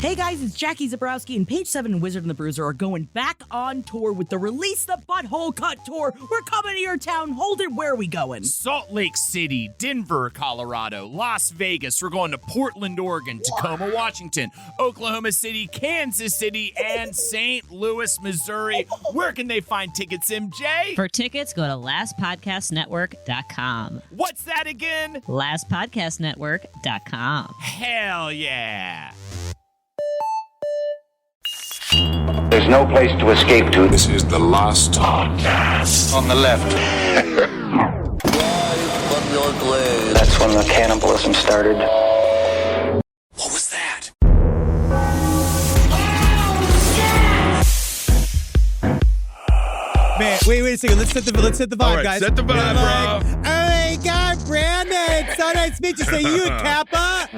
Hey guys, it's Jackie Zabrowski, and Page 7 and Wizard and the Bruiser are going back on tour with the Release the Butthole Cut Tour. We're coming to your town. Hold it, where are we going? Salt Lake City, Denver, Colorado, Las Vegas. We're going to Portland, Oregon, Tacoma, Washington, Oklahoma City, Kansas City, and St. Louis, Missouri. Where can they find tickets, MJ? For tickets, go to lastpodcastnetwork.com. What's that again? Lastpodcastnetwork.com. Hell yeah. There's no place to escape to. This is the last podcast. On the left. That's when the cannibalism started. What was that? Man, wait a second. Let's set the vibe, All right, guys. set the vibe, bro. Oh my God, Brandon! It's so nice to meet you. Say you in Kappa?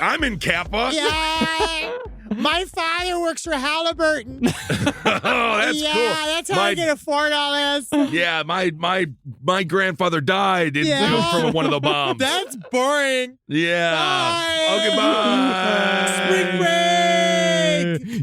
I'm in Kappa. Yeah. My father works for Halliburton. Oh, that's cool. Yeah, that's how I can afford all this. Yeah, my grandfather died from one of the bombs. That's boring. Yeah. Bye. Okay, bye. Spring break.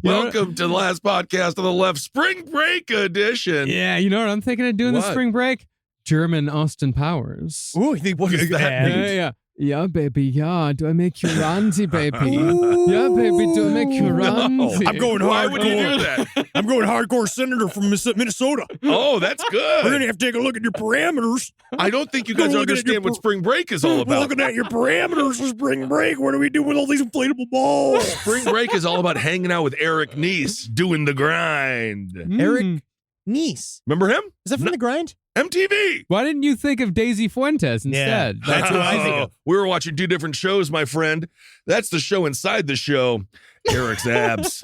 Welcome to the last podcast on the left, Spring Break edition. Yeah, you know what I'm thinking of doing this What? spring break? German Austin Powers. Ooh, what is that? Yeah. Yeah, baby, yeah. Do I make you randy, baby? Yeah, baby, do I make you randy? I'm going Why hardcore. would you do that? I'm going hardcore senator from Minnesota. Oh, that's good. We're going to have to take a look at your parameters. I don't think you guys We're looking at understand your what spring break is all We're about. looking at your parameters for spring break. What do we do with all these inflatable balls? Spring break is all about hanging out with Eric Neese, doing the grind. Eric Neese. Remember him? Is that from The Grind? MTV. Why didn't you think of Daisy Fuentes instead? Yeah, that's who I think of. We were watching two different shows, my friend. That's the show inside the show. Eric's abs.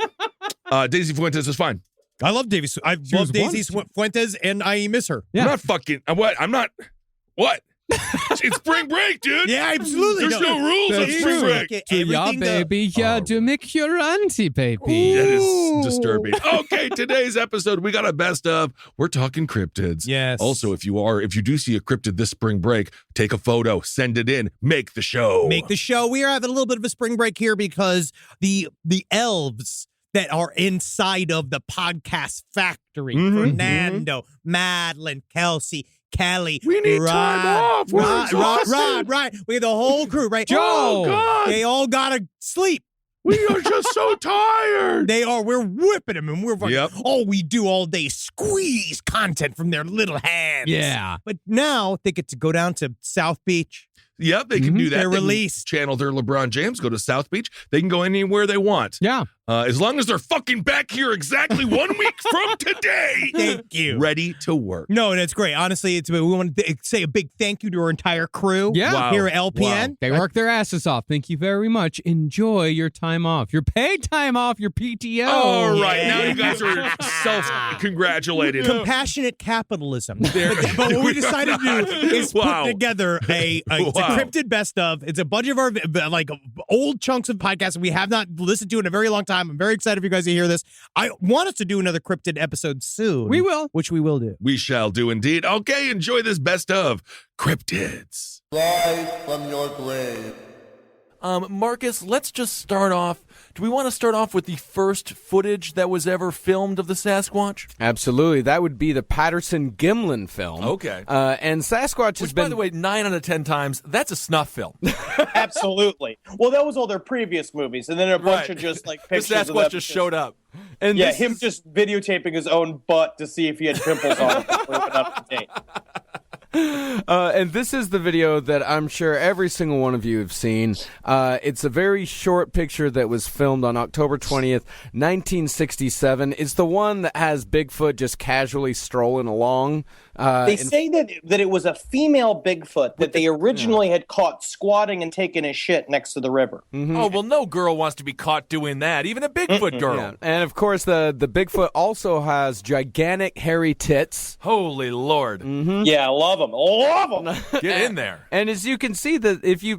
Daisy Fuentes is fine. I love Daisy. I love Daisy wonderful. Fuentes, and I miss her. Yeah. I'm not fucking. I'm not. What? It's spring break, dude. Yeah, absolutely. There's no rules on That's spring true. break. Okay, So, yeah, everything baby, yeah, do make you randy, baby. That is disturbing. Okay, today's episode, we got a best of. We're talking cryptids. Yes. Also, if you do see a cryptid this spring break, take a photo, send it in, make the show. Make the show. We are having a little bit of a spring break here because the elves that are inside of the podcast factory, Fernando, Madeline, Kelsey, Kelly, We need Rod, time off. We're exhausted. Right. We have the whole crew, right? Oh, God. They all gotta sleep. We are just so tired. They are. We're whipping them, and we're Yep. all we do all day squeeze content from their little hands. Yeah. But now they get to go down to South Beach. Yep, they can do that. They're They can released. Channel their LeBron James, go to South Beach. They can go anywhere they want. Yeah. As long as they're fucking back here exactly 1 week from today. Thank you. Ready to work. No, that's great. Honestly, we want to say a big thank you to our entire crew Yeah. here at LPN. Wow. They work their asses off. Thank you very much. Enjoy your time off. Your paid time off, your PTO. All right, yeah. now you guys are self-congratulated. Compassionate capitalism. But what we decided to do is Wow. put together it's a Wow. cryptid best of. It's a bunch of our like old chunks of podcasts we have not listened to in a very long time. I'm very excited for you guys to hear this. I want us to do another cryptid episode soon. We will. Which we will do. We shall do indeed. Okay, enjoy this best of cryptids. Live from your grave. Marcus, let's just start off. Do we want to start off with the first footage that was ever filmed of the Sasquatch? Absolutely. That would be the Patterson-Gimlin film. Okay. And Sasquatch has Which, been... by the way, 9 out of 10 times, that's a snuff film. Absolutely. Well, that was all their previous movies, and then a bunch of just like The pictures of them Sasquatch just showed up. And Yeah, this him is- just videotaping his own butt to see if he had pimples on it before he went up to date. And this is the video that I'm sure every single one of you have seen. It's a very short picture that was filmed on October 20th, 1967. It's the one that has Bigfoot just casually strolling along. They say that it was a female Bigfoot that they originally had caught squatting and taking a shit next to the river. Oh, well, no girl wants to be caught doing that, even a Bigfoot girl. Yeah. And of course, the Bigfoot also has gigantic hairy tits. Holy Lord. Yeah, I love them. Love them. Get in there. And as you can see, that if you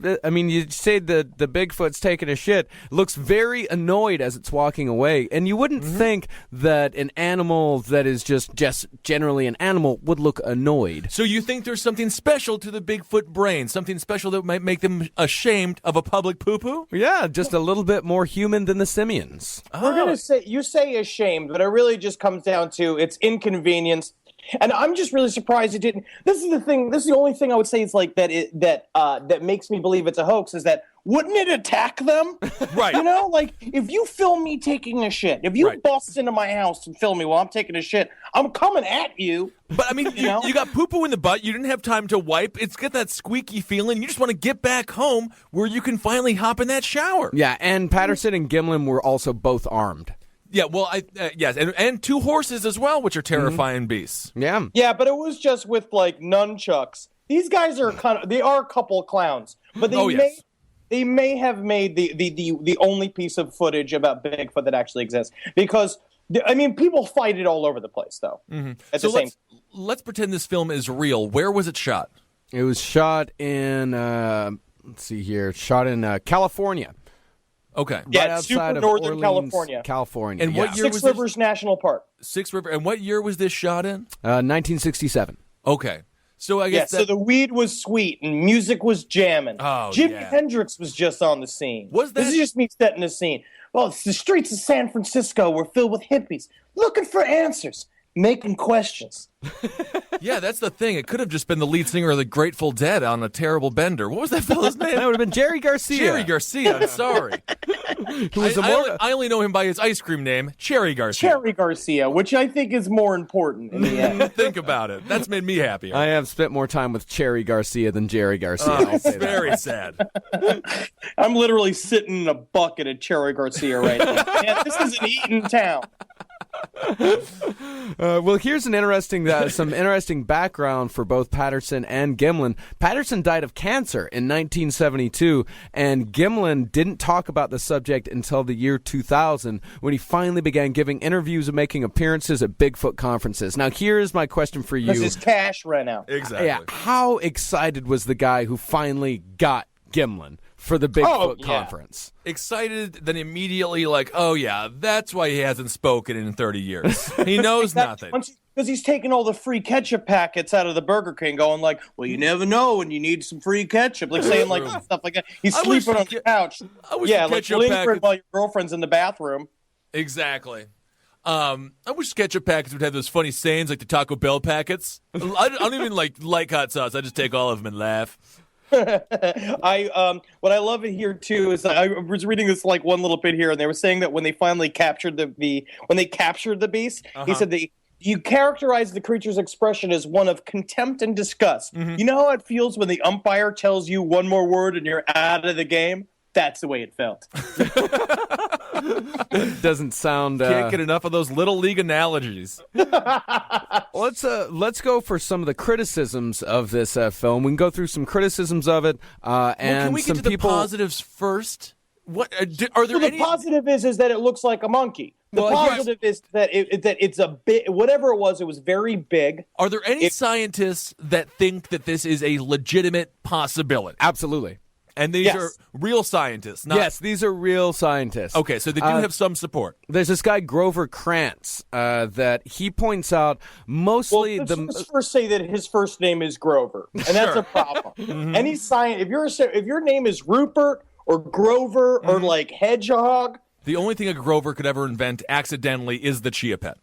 say the Bigfoot's taking a shit, looks very annoyed as it's walking away. And you wouldn't think that an animal that is just generally an animal would look look annoyed. So you think there's something special to the Bigfoot brain, something special that might make them ashamed of a public poo-poo? Yeah, just a little bit more human than the simians. We're gonna say you say ashamed, but it really just comes down to it's inconvenience. And I'm just really surprised it didn't. This is the thing. This is the only thing I would say is like that makes me believe it's a hoax. Is that wouldn't it attack them? Right. You know, like if you film me taking a shit, if you bust into my house and film me while I'm taking a shit, I'm coming at you. But I mean, you got poo-poo in the butt. You didn't have time to wipe. It's got that squeaky feeling. You just want to get back home where you can finally hop in that shower. Yeah, and Patterson and Gimlin were also both armed. Yeah, well, yes, and 2 horses as well, which are terrifying beasts. Yeah. Yeah, but it was just with like nunchucks. Ththey are a couple of clowns, but they may have made the only piece of footage about Bigfoot that actually exists, because I mean people fight it all over the place though. Mm-hmm. Let's pretend this film is real. Where was it shot? It was shot in let's see here, California. Okay. Yeah, right it's super outside of northern Orleans, California. And what year Six was Rivers National Park. Six River. And what year was this shot in? 1967. Okay. So I guess so the weed was sweet and music was jamming. Oh, Jimi Hendrix was just on the scene. Was that? This is just me setting the scene. Well, the streets of San Francisco were filled with hippies looking for answers, making questions. Yeah, that's the thing. It could have just been the lead singer of the Grateful Dead on a terrible bender. What was that fella's name? That would have been Jerry Garcia. Jerry Garcia. I'm sorry. I only know him by his ice cream name, Cherry Garcia. Cherry Garcia, which I think is more important in the end. Think about it. That's made me happier. I have spent more time with Cherry Garcia than Jerry Garcia. Oh, it's very sad. I'm literally sitting in a bucket of Cherry Garcia right now. Man, this is an eating town. Well, here's some interesting background for both Patterson and Gimlin. Patterson died of cancer in 1972, and Gimlin didn't talk about the subject until the year 2000, when he finally began giving interviews and making appearances at Bigfoot conferences. Now, here's my question for you. Because his cash ran out. Exactly. Yeah, how excited was the guy who finally got Gimlin for the Bigfoot conference? Excited, then immediately like, oh yeah, that's why he hasn't spoken in 30 years. He knows nothing. Because he's taking all the free ketchup packets out of the Burger King, going like, well, you never know when you need some free ketchup. Like saying like stuff like that. He's sleeping on the couch. Like lingering while your girlfriend's in the bathroom. Exactly. I wish ketchup packets would have those funny sayings like the Taco Bell packets. I don't even like hot sauce. I just take all of them and laugh. What I love it here too is I was reading this like one little bit here, and they were saying that when they finally captured the beast, he said you characterize the creature's expression as one of contempt and disgust. Mm-hmm. You know how it feels when the umpire tells you one more word and you're out of the game? That's the way it felt. Doesn't sound. Can't get enough of those little league analogies. Let's go for some of the criticisms of this film. We can go through some criticisms of it, and can we get to the positives first? What are there? The positive is that it looks like a monkey. The positive is that it's a bit. Whatever it was very big. Are there any scientists that think that this is a legitimate possibility? Absolutely. And these are real scientists. Yes, these are real scientists. Okay, so they do have some support. There's this guy, Grover Krantz, that he points out mostly let's first say that his first name is Grover, and that's a problem. Mm-hmm. Any science, if your name is Rupert or Grover or like Hedgehog. The only thing a Grover could ever invent accidentally is the Chia Pet.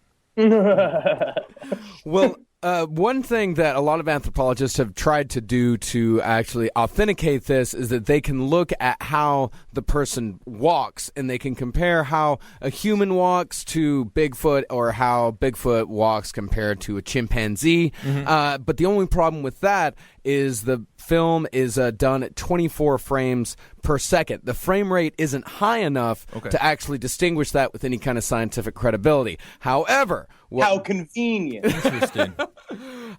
Well, one thing that a lot of anthropologists have tried to do to actually authenticate this is that they can look at how the person walks, and they can compare how a human walks to Bigfoot or how Bigfoot walks compared to a chimpanzee. Mm-hmm. But the only problem with that is the film is done at 24 frames per second. The frame rate isn't high enough to actually distinguish that with any kind of scientific credibility. However, how convenient. Interesting.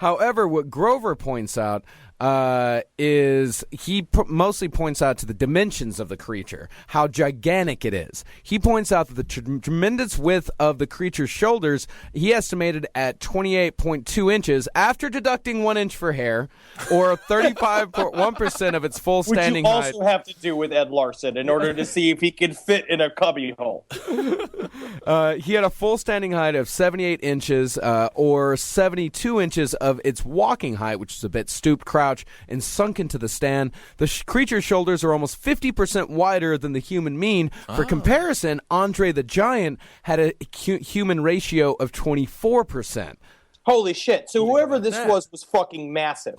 However, what Grover points out is he mostly points out to the dimensions of the creature, how gigantic it is. He points out that the tremendous width of the creature's shoulders, he estimated at 28.2 inches after deducting 1 inch for hair, or 35.1% of its full standing height. Which you also have to do with Ed Larson in order to see if he can fit in a cubby hole. He had a full standing height of 78 inches, or 72 inches of its walking height, which is a bit stooped, crouch, and sunk into the stand. The creature's shoulders are almost 50% wider than the human mean. For comparison, Andre the Giant had a human ratio of 24%. Holy shit. So whoever this was fucking massive.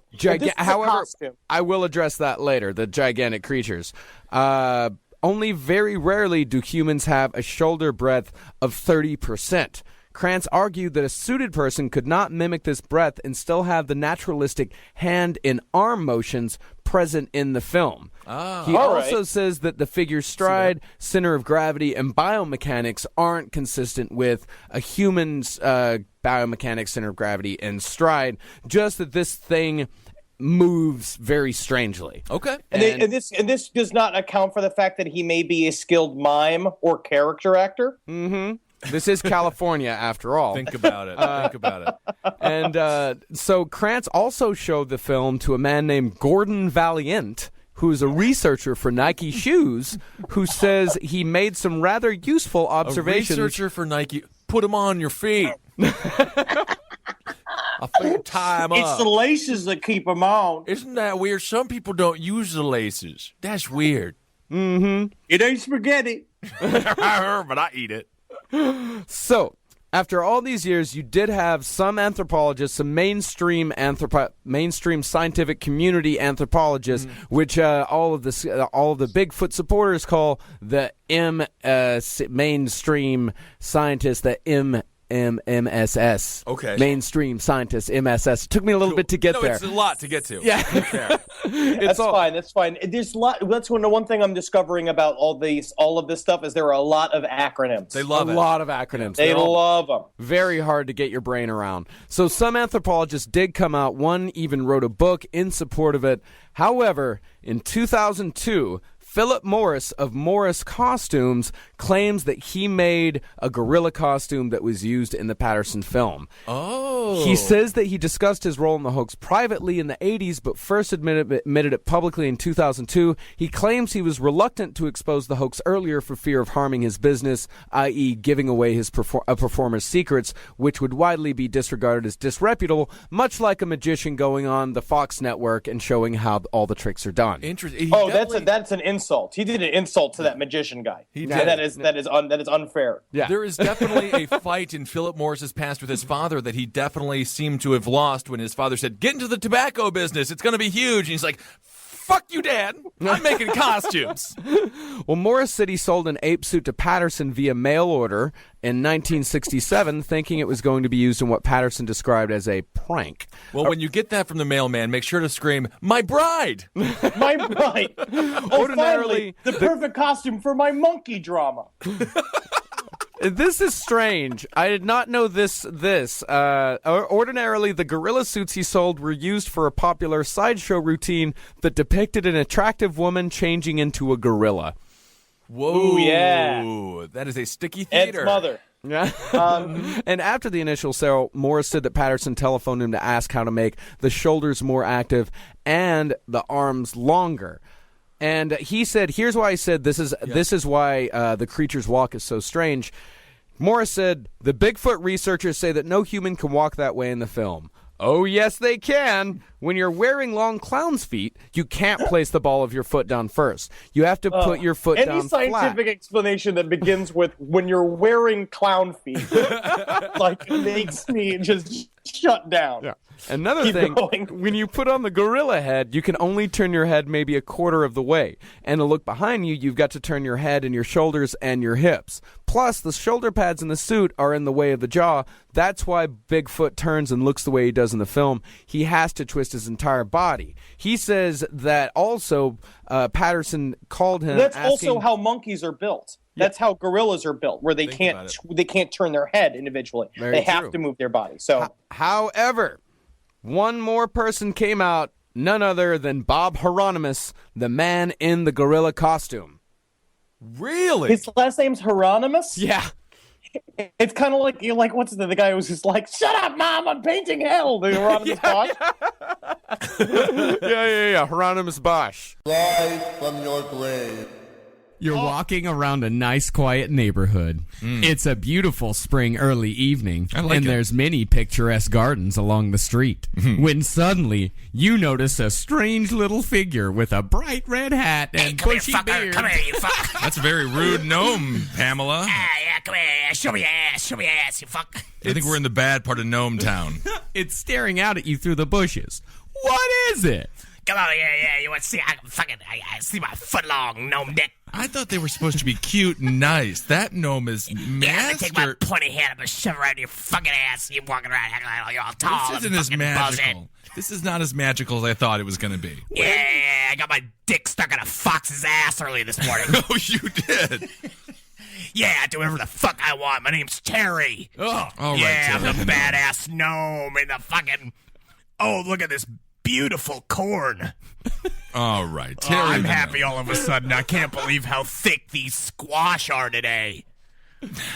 However, I will address that later, the gigantic creatures. Only very rarely do humans have a shoulder breadth of 30%. Krantz argued that a suited person could not mimic this breadth and still have the naturalistic hand and arm motions present in the film. He also says that the figure's stride, center of gravity, and biomechanics aren't consistent with a human's biomechanics, center of gravity, and stride, just that this thing moves very strangely. Okay. And this does not account for the fact that he may be a skilled mime or character actor. Mm-hmm. This is California, after all. Think about it. And so Krantz also showed the film to a man named Gordon Valiant, who's a researcher for Nike shoes, who says he made some rather useful observations. A researcher for Nike. Put them on your feet. I think tie them up. It's the laces that keep them on. Isn't that weird? Some people don't use the laces. That's weird. Mm-hmm. It ain't spaghetti. I heard, but I eat it. So, after all these years, you did have some anthropologists, some mainstream scientific community anthropologists, which all of the Bigfoot supporters call the mainstream scientists, the MSS. Okay. Mainstream scientists, MSS. It took me a little bit to get there. It's a lot to get to. Yeah. That's fine. There's a lot. That's one thing I'm discovering about all of this stuff is there are a lot of acronyms. They love a lot of acronyms. They love them. Very hard to get your brain around. So some anthropologists did come out. One even wrote a book in support of it. However, in 2002, Philip Morris of Morris Costumes claims that he made a gorilla costume that was used in the Patterson film. Oh. He says that he discussed his role in the hoax privately in the 80s, but first admitted it publicly in 2002. He claims he was reluctant to expose the hoax earlier for fear of harming his business, i.e. giving away his performer's secrets, which would widely be disregarded as disreputable, much like a magician going on the Fox network and showing how all the tricks are done. Interesting. That's an insult. He did an insult to that magician guy. He did. That is unfair. Yeah. There is definitely a fight in Philip Morris's past with his father that he definitely seemed to have lost when his father said, "Get into the tobacco business. It's going to be huge." And he's like, "Fuck you, Dad. I'm making costumes." Well, Morris said he sold an ape suit to Patterson via mail order in 1967, thinking it was going to be used in what Patterson described as a prank. Well, when you get that from the mailman, make sure to scream, "My bride!" My bride. Ordinarily, the perfect costume for my monkey drama. This is strange. I did not know this. Ordinarily, the gorilla suits he sold were used for a popular sideshow routine that depicted an attractive woman changing into a gorilla. Whoa. Ooh, yeah. That is a sticky theater. Ed's mother. Yeah. And after the initial sale, Morris said that Patterson telephoned him to ask how to make the shoulders more active and the arms longer. And he said, here's why I said this is why the creature's walk is so strange. Morris said, the Bigfoot researchers say that no human can walk that way in the film. Oh, yes, they can. When you're wearing long clown's feet, you can't place the ball of your foot down first. You have to put your foot down flat. Any scientific explanation that begins with when you're wearing clown feet makes me just shut down. Yeah. Another thing, when you put on the gorilla head, you can only turn your head maybe a quarter of the way. And to look behind you, you've got to turn your head and your shoulders and your hips. Plus, the shoulder pads in the suit are in the way of the jaw. That's why Bigfoot turns and looks the way he does in the film. He has to twist his entire body. He says that also Patterson called him. That's also how monkeys are built. That's how gorillas are built, where they can't turn their head individually. They have to move their body. So, however, one more person came out none other than Bob Hieronymus, the man in the gorilla costume. Really? His last name's Hieronymus? Yeah. It's kind of like, you're like, what's the guy who's just like, shut up, Mom, I'm painting hell. The Hieronymus Bosch. Yeah. Hieronymus Bosch. Rise from your grave. You're walking around a nice, quiet neighborhood. It's a beautiful spring early evening, and there's many picturesque gardens along the street. When suddenly, you notice a strange little figure with a bright red hat and bushy beard. Come here, you fuck. That's a very rude gnome, Pamela. Yeah, come here. Show me your ass, you fuck. I think we're in the bad part of Gnome Town. It's staring out at you through the bushes. What is it? Come over here, yeah. You want to see? I see my foot-long gnome dick. I thought they were supposed to be cute and nice. That gnome is Yeah, master. I take my pointy hand up and shove it right in your fucking ass. You walking around acting like you're all tall. This and isn't as fucking magical. buzzing. This is not as magical as I thought it was going to be. Yeah, I got my dick stuck in a fox's ass early this morning. Oh, you did? Yeah, I do whatever the fuck I want. My name's Terry. Oh, all right, yeah, Terry I'm the the badass gnome in the fucking... Oh, look at this beautiful corn. All right, Terry. I'm the happy gnome. all of a sudden. I can't believe how thick these squash are today.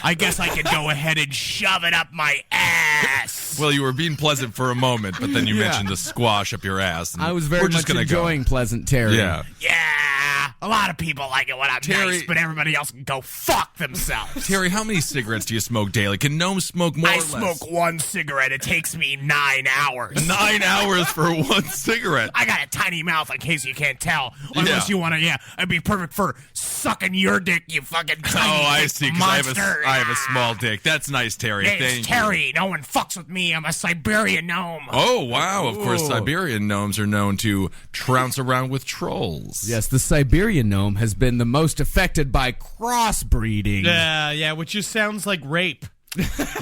I guess I could go ahead and shove it up my ass. Well, you were being pleasant for a moment, but then you mentioned the squash up your ass. And I was we're very just much gonna enjoying Pleasant Terry. Yeah. Yeah, a lot of people like it when I'm Terry- nice, but everybody else can go fuck themselves. Terry, how many cigarettes do you smoke daily? Can gnomes smoke more I or less? smoke one cigarette. It takes me 9 hours. 9 hours for one cigarette. I got a tiny mouth, in case you can't tell. Unless you want to, I'd be perfect for sucking your dick, you fucking tiny I dick see, monster. because I have a small dick. That's nice, Terry. Name's Thank you. Terry. No one fucks with me. I'm a Siberian gnome. Oh, wow. Of course, Siberian gnomes are known to trounce around with trolls. Yes, the Siberian gnome has been the most affected by crossbreeding. Yeah, which just sounds like rape.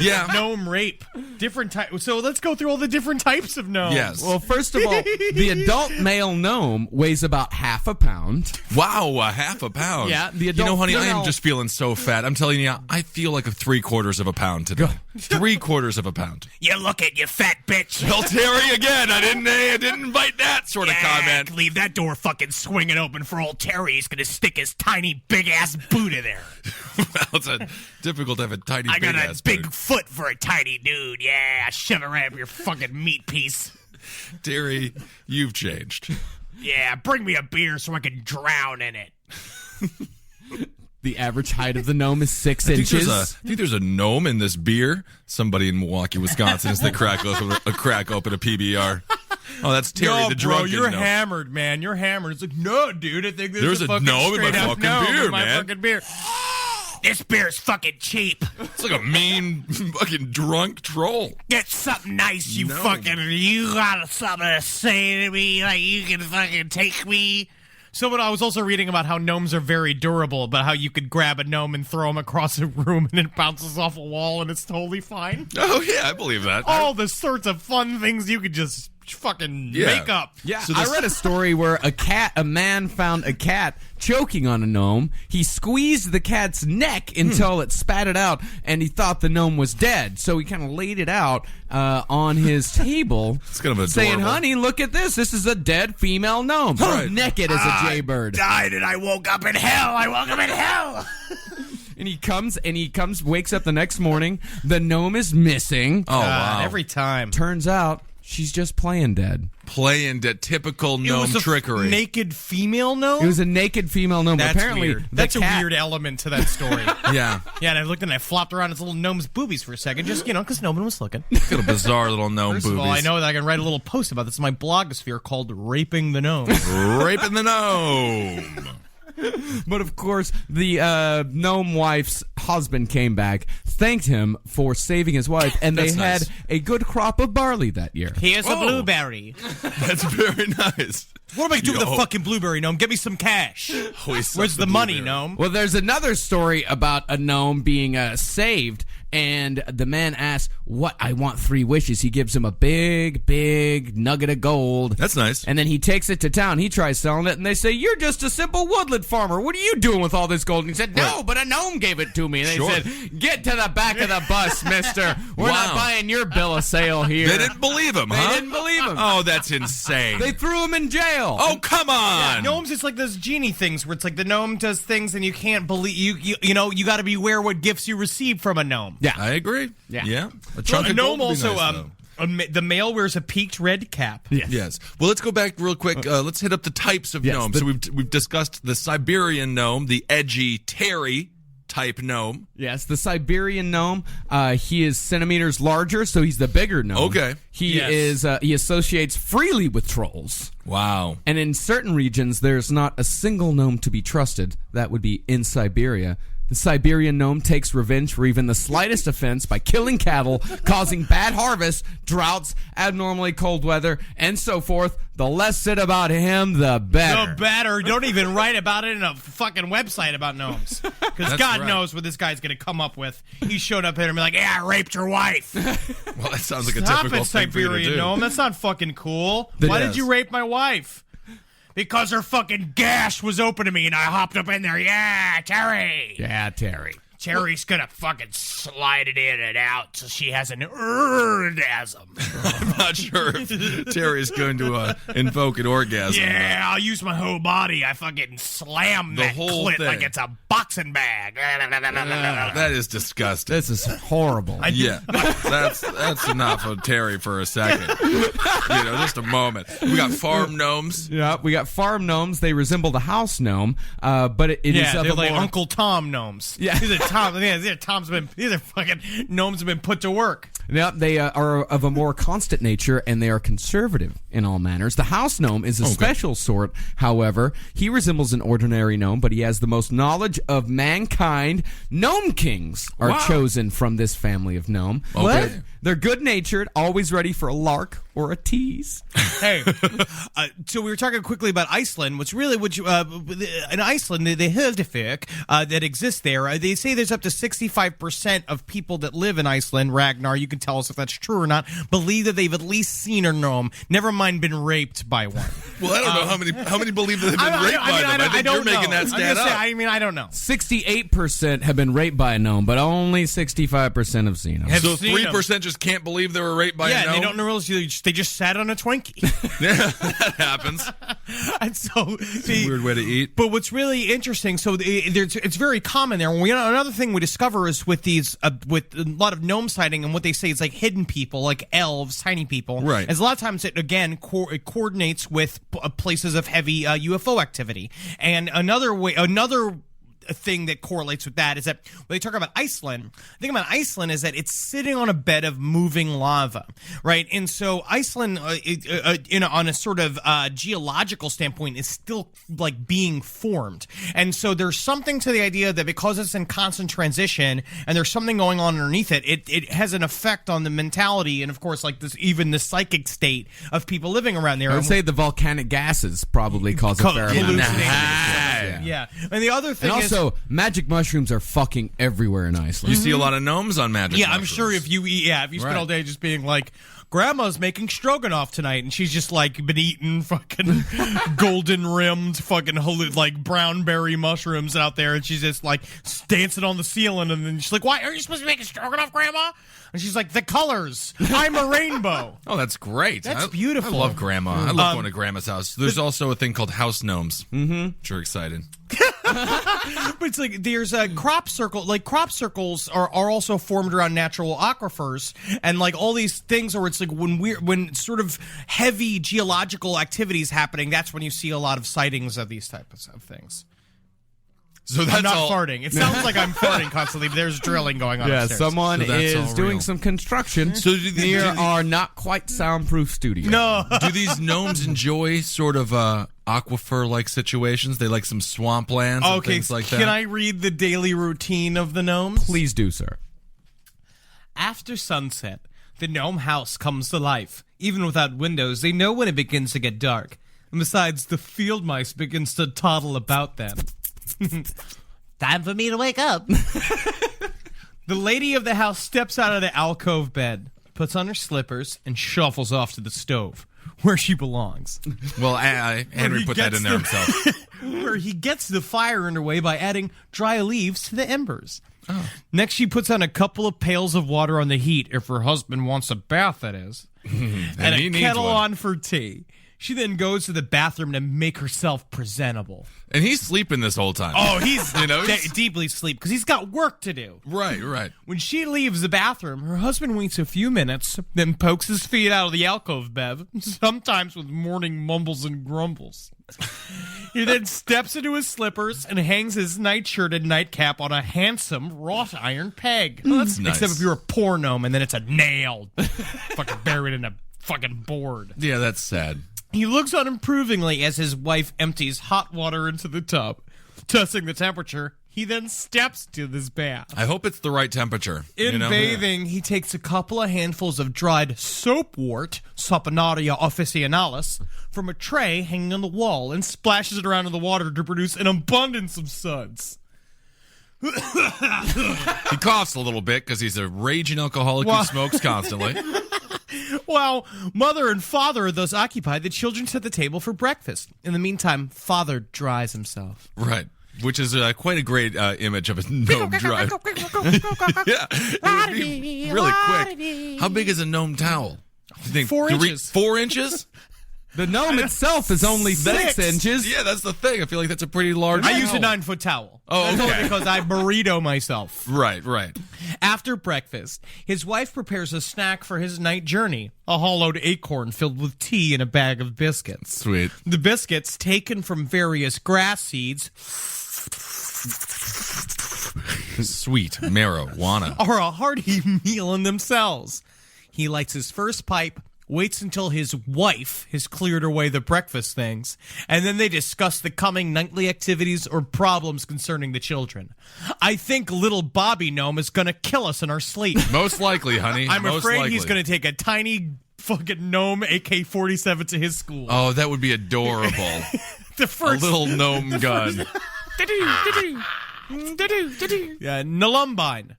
Yeah. Gnome rape. Different type. So let's go through all the different types of gnomes. Yes. Well, first of all, the adult male gnome weighs about half a pound. Wow, a half a pound. Yeah, the You know, adult honey, I female- am just feeling so fat. I'm telling you, I feel like a 3/4 of a pound today. 3/4 of a pound. You look it, you fat bitch. Well, Terry, again, I didn't invite that sort of comment. Leave that door fucking swinging open for old Terry. He's gonna stick his tiny big ass boot in there. Well, it's difficult to have a tiny I got big a ass big boot. foot for a tiny dude. Yeah, shove it right up your fucking meat piece. Terry, you've changed. Yeah, bring me a beer so I can drown in it. The average height of the gnome is 6 I think inches. there's a gnome in this beer. Somebody in Milwaukee, Wisconsin, is the crack open a PBR. Oh, that's Terry the drunken you're gnome. hammered, man. You're hammered. It's like, no, dude. I think There's a a fucking gnome in my straight-up fucking gnome beer, in my man. fucking beer. This beer's fucking cheap. It's like a mean fucking drunk troll. Get something nice, you No. fucking. You got something to say to me? Like, you can fucking take me? So, but I was also reading about how gnomes are very durable, but how you could grab a gnome and throw him across a room and it bounces off a wall and it's totally fine. Oh, yeah, I believe that. All the sorts of fun things you could just fucking make up. Yeah, So I read a story where a man found a cat choking on a gnome. He squeezed the cat's neck until it spat it out, and he thought the gnome was dead. So he kind of laid it out on his table, It's kind of saying, adorable. "Honey, look at this. This is a dead female gnome, naked as a jaybird." Died and I woke up in hell. I woke up in hell. And he comes, wakes up the next morning. The gnome is missing. Oh, wow. Every time. Turns out she's just playing dead. Playing the typical It gnome was a trickery. naked female gnome? It was a naked female gnome. That's Apparently, weird. the That's cat- a weird element to that story. Yeah. Yeah, and I looked and I flopped around its little gnome's boobies for a second, just, because no one was looking. Got a bizarre little gnome First boobies. of all, I know that I can write a little post about this in my blogosphere called Raping the Gnome. Raping the gnome. But of course, the gnome wife's husband came back, thanked him for saving his wife, and they That's had nice. a good crop of barley that year. Here's a blueberry. That's very nice. What am I doing with the fucking blueberry gnome? Get me some cash. Where's the money, gnome? Well, there's another story about a gnome being saved, and the man asks, "What? I want 3 wishes." He gives him a big, big nugget of gold. That's nice. And then he takes it to town. He tries selling it, and they say, "You're just a simple woodland farmer. What are you doing with all this gold?" And he said, "No, but a gnome gave it to me." And they said, "Get to the back of the bus, mister. We're not buying your bill of sale here." They didn't believe him, huh? They didn't believe him. Oh, that's insane. They threw him in jail. Oh, come on. Yeah, gnomes, it's like those genie things where it's like the gnome does things and you can't believe you know you got to beware what gifts you receive from a gnome. Yeah, I agree. Yeah. A chunk of gnome gold would be also nice, the male wears a peaked red cap. Yes. Well, let's go back real quick. Let's hit up the types of gnomes. So we've discussed the Siberian gnome, the edgy Terry type gnome. Yes, the Siberian gnome. He is centimeters larger, so he's the bigger gnome. Okay. He associates freely with trolls. Wow. And in certain regions, there's not a single gnome to be trusted. That would be in Siberia. The Siberian gnome takes revenge for even the slightest offense by killing cattle, causing bad harvests, droughts, abnormally cold weather, and so forth. The less said about him, the better. The better. Don't even write about it in a fucking website about gnomes. Because God knows what this guy's going to come up with. He showed up here and be like, "Yeah, I raped your wife." Well, that sounds like a Stop typical it, thing for you to Siberian do. gnome. That's not fucking cool. Why did you rape my wife? Because her fucking gash was open to me and I hopped up in there. Yeah, Terry. Yeah, Terry. Terry's gonna fucking slide it in and out till she has an orgasm. I'm not sure if Terry's going to invoke an orgasm. Yeah, I'll use my whole body. I fucking slam The that whole clit thing. like it's a boxing bag. That is disgusting. This is horrible. Yeah, that's enough of Terry for a second. Just a moment. We got farm gnomes. Yeah, we got farm gnomes. They resemble the house gnome, but it is of they're a like more... Uncle Tom gnomes. Yeah. These are fucking gnomes have been put to work. Yeah, they are of a more constant nature, and they are conservative in all manners. The house gnome is a special sort, however. He resembles an ordinary gnome, but he has the most knowledge of mankind. Gnome kings are chosen from this family of gnome. Okay. They're good-natured, always ready for a lark or a tease. Hey, so we were talking quickly about Iceland, in Iceland, the Hildefolk that exists there, they say there's up to 65% of people that live in Iceland, Ragnar, you can tell us if that's true or not, believe that they've at least seen a gnome, never mind been raped by one. Well, I don't know how many believe that they've been raped by them. I think you're making that stat up. I don't know. 68% have been raped by a gnome, but only 65% have seen them. So 3% just can't believe they were raped by a gnome? Yeah, they don't realize they just sat on a Twinkie. Yeah, that happens. And so, It's a weird way to eat. But what's really interesting, so it's very common there. Another thing we discover is with with a lot of gnome sighting and what they say is like hidden people, like elves, tiny people. Right. As a lot of times it again it coordinates with places of heavy UFO activity. And another thing that correlates with that is that when they talk about Iceland, the thing about Iceland is that it's sitting on a bed of moving lava, right? And so Iceland, on a sort of geological standpoint, is still like being formed. And so there's something to the idea that because it's in constant transition and there's something going on underneath it, it has an effect on the mentality and, of course, like this, even the psychic state of people living around there. I would say the volcanic gases probably cause a fair amount. Yeah. And the other thing is... Also, magic mushrooms are fucking everywhere in Iceland. You see a lot of gnomes on magic mushrooms. I'm sure if you spend all day just being like, Grandma's making stroganoff tonight, and she's just like been eating fucking golden rimmed fucking like brown berry mushrooms out there, and she's just like dancing on the ceiling, and then she's like, "Why are you supposed to be making stroganoff, Grandma?" And she's like, "The colors. I'm a rainbow." Oh, that's great. That's beautiful. I love Grandma. I love going to Grandma's house. There's also a thing called house gnomes. Mm-hmm. Which are excited. But it's like there's a crop circle. Like crop circles are also formed around natural aquifers, and like all these things. Or it's like when sort of heavy geological activity is happening. That's when you see a lot of sightings of these types of things. So that's I'm not farting. It sounds like I'm farting constantly, but there's drilling going on upstairs. Someone is doing some construction near our not quite soundproof studio. No. Do these gnomes enjoy sort of aquifer-like situations? They like some swamplands and things like that? Can I read the daily routine of the gnomes? Please do, sir. After sunset, the gnome house comes to life. Even without windows, they know when it begins to get dark. And besides, the field mice begins to toddle about then. Time for me to wake up. The lady of the house steps out of the alcove bed, puts on her slippers, and shuffles off to the stove, where she belongs. Well, Henry put that in there himself. Where he gets the fire underway by adding dry leaves to the embers. Oh. Next, she puts on a couple of pails of water on the heat, if her husband wants a bath, that is. And a kettle on for tea. She then goes to the bathroom to make herself presentable. And he's sleeping this whole time. Oh, he's deeply asleep because he's got work to do. Right. When she leaves the bathroom, her husband waits a few minutes, then pokes his feet out of the alcove bed, sometimes with morning mumbles and grumbles. He then steps into his slippers and hangs his nightshirt and nightcap on a handsome wrought iron peg. Oh, that's nice. Except if you're a poor gnome and then it's a nail fucking buried in a fucking board. Yeah, that's sad. He looks on approvingly as his wife empties hot water into the tub. Testing the temperature, he then steps to this bath. I hope it's the right temperature. In bathing, he takes a couple of handfuls of dried soapwort, Saponaria officinalis, from a tray hanging on the wall and splashes it around in the water to produce an abundance of suds. He coughs a little bit because he's a raging alcoholic who smokes constantly. While mother and father are thus occupied, the children set the table for breakfast. In the meantime, father dries himself. Right. Which is quite a great image of a gnome dry. Yeah. It would be really quick. How big is a gnome towel? You think 4 inches. 4 inches? The gnome itself is only 6 inches. Yeah, that's the thing. I feel like that's a pretty large I use a 9-foot towel. Oh, okay. That's only because I burrito myself. Right. After breakfast, his wife prepares a snack for his night journey, a hollowed acorn filled with tea and a bag of biscuits. Sweet. The biscuits, taken from various grass seeds, sweet marijuana, are a hearty meal in themselves. He lights his first pipe, waits until his wife has cleared away the breakfast things, and then they discuss the coming nightly activities or problems concerning the children. I think little Bobby Gnome is going to kill us in our sleep. Most likely, honey. I'm Most afraid likely. he's going to take a tiny fucking gnome AK-47 to his school. Oh, that would be adorable. The first... A little gnome gun. Yeah, Nolumbine.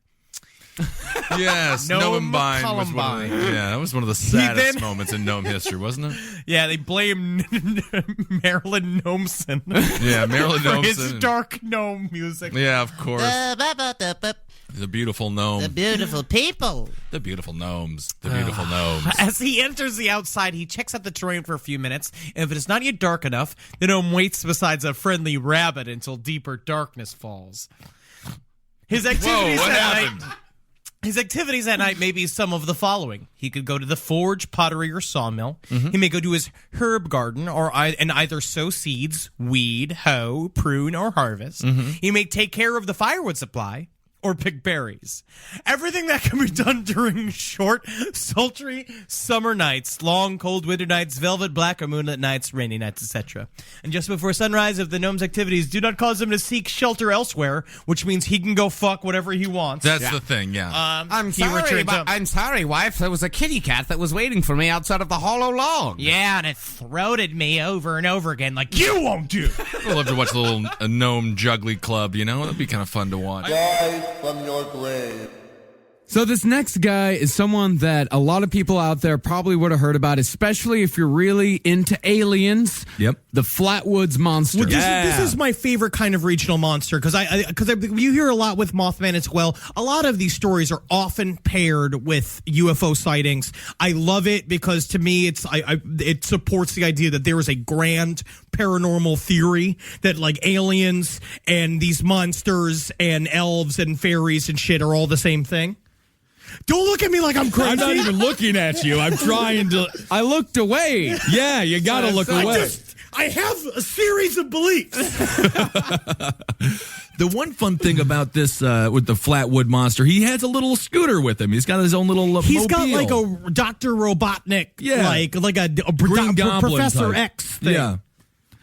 Yes, Gnombine was one of the, that was one of the saddest moments in gnome history, wasn't it? Yeah, they blame Marilyn Gnomeson. Yeah, Marilyn for Gnomeson. his dark gnome music. Yeah, of course. The beautiful gnome. The beautiful people. The beautiful gnomes. The beautiful gnomes. As he enters the outside, he checks out the terrain for a few minutes, and if it is not yet dark enough, the gnome waits beside a friendly rabbit until deeper darkness falls. His activities Whoa, what at happened? night... His activities at night may be some of the following. He could go to the forge, pottery, or sawmill. Mm-hmm. He may go to his herb garden and either sow seeds, weed, hoe, prune, or harvest. Mm-hmm. He may take care of the firewood supply or pick berries. Everything that can be done during short, sultry summer nights, long, cold winter nights, velvet black or moonlit nights, rainy nights, etc. And just before sunrise, if the gnome's activities do not cause him to seek shelter elsewhere, which means he can go fuck whatever he wants. That's the thing, yeah. I'm sorry, wife. There was a kitty cat that was waiting for me outside of the hollow log. Yeah, and it throated me over and over again like you won't do. I'd love to watch a little gnome juggly club, you know? That'd be kind of fun to watch. Rise from your grave. So this next guy is someone that a lot of people out there probably would have heard about, especially if you're really into aliens. Yep. The Flatwoods Monster. Well, this is my favorite kind of regional monster because you hear a lot with Mothman as well. A lot of these stories are often paired with UFO sightings. I love it because to me it supports the idea that there is a grand paranormal theory that like aliens and these monsters and elves and fairies and shit are all the same thing. Don't look at me like I'm crazy. I'm not even looking at you. I'm trying to. I looked away. Yeah, you gotta look away. I have a series of beliefs. The one fun thing about this with the Flatwood Monster, he has a little scooter with him. He's got his own little He's mobile. got like a Dr. Robotnik, like a Green Goblin Professor type. X thing. Yeah.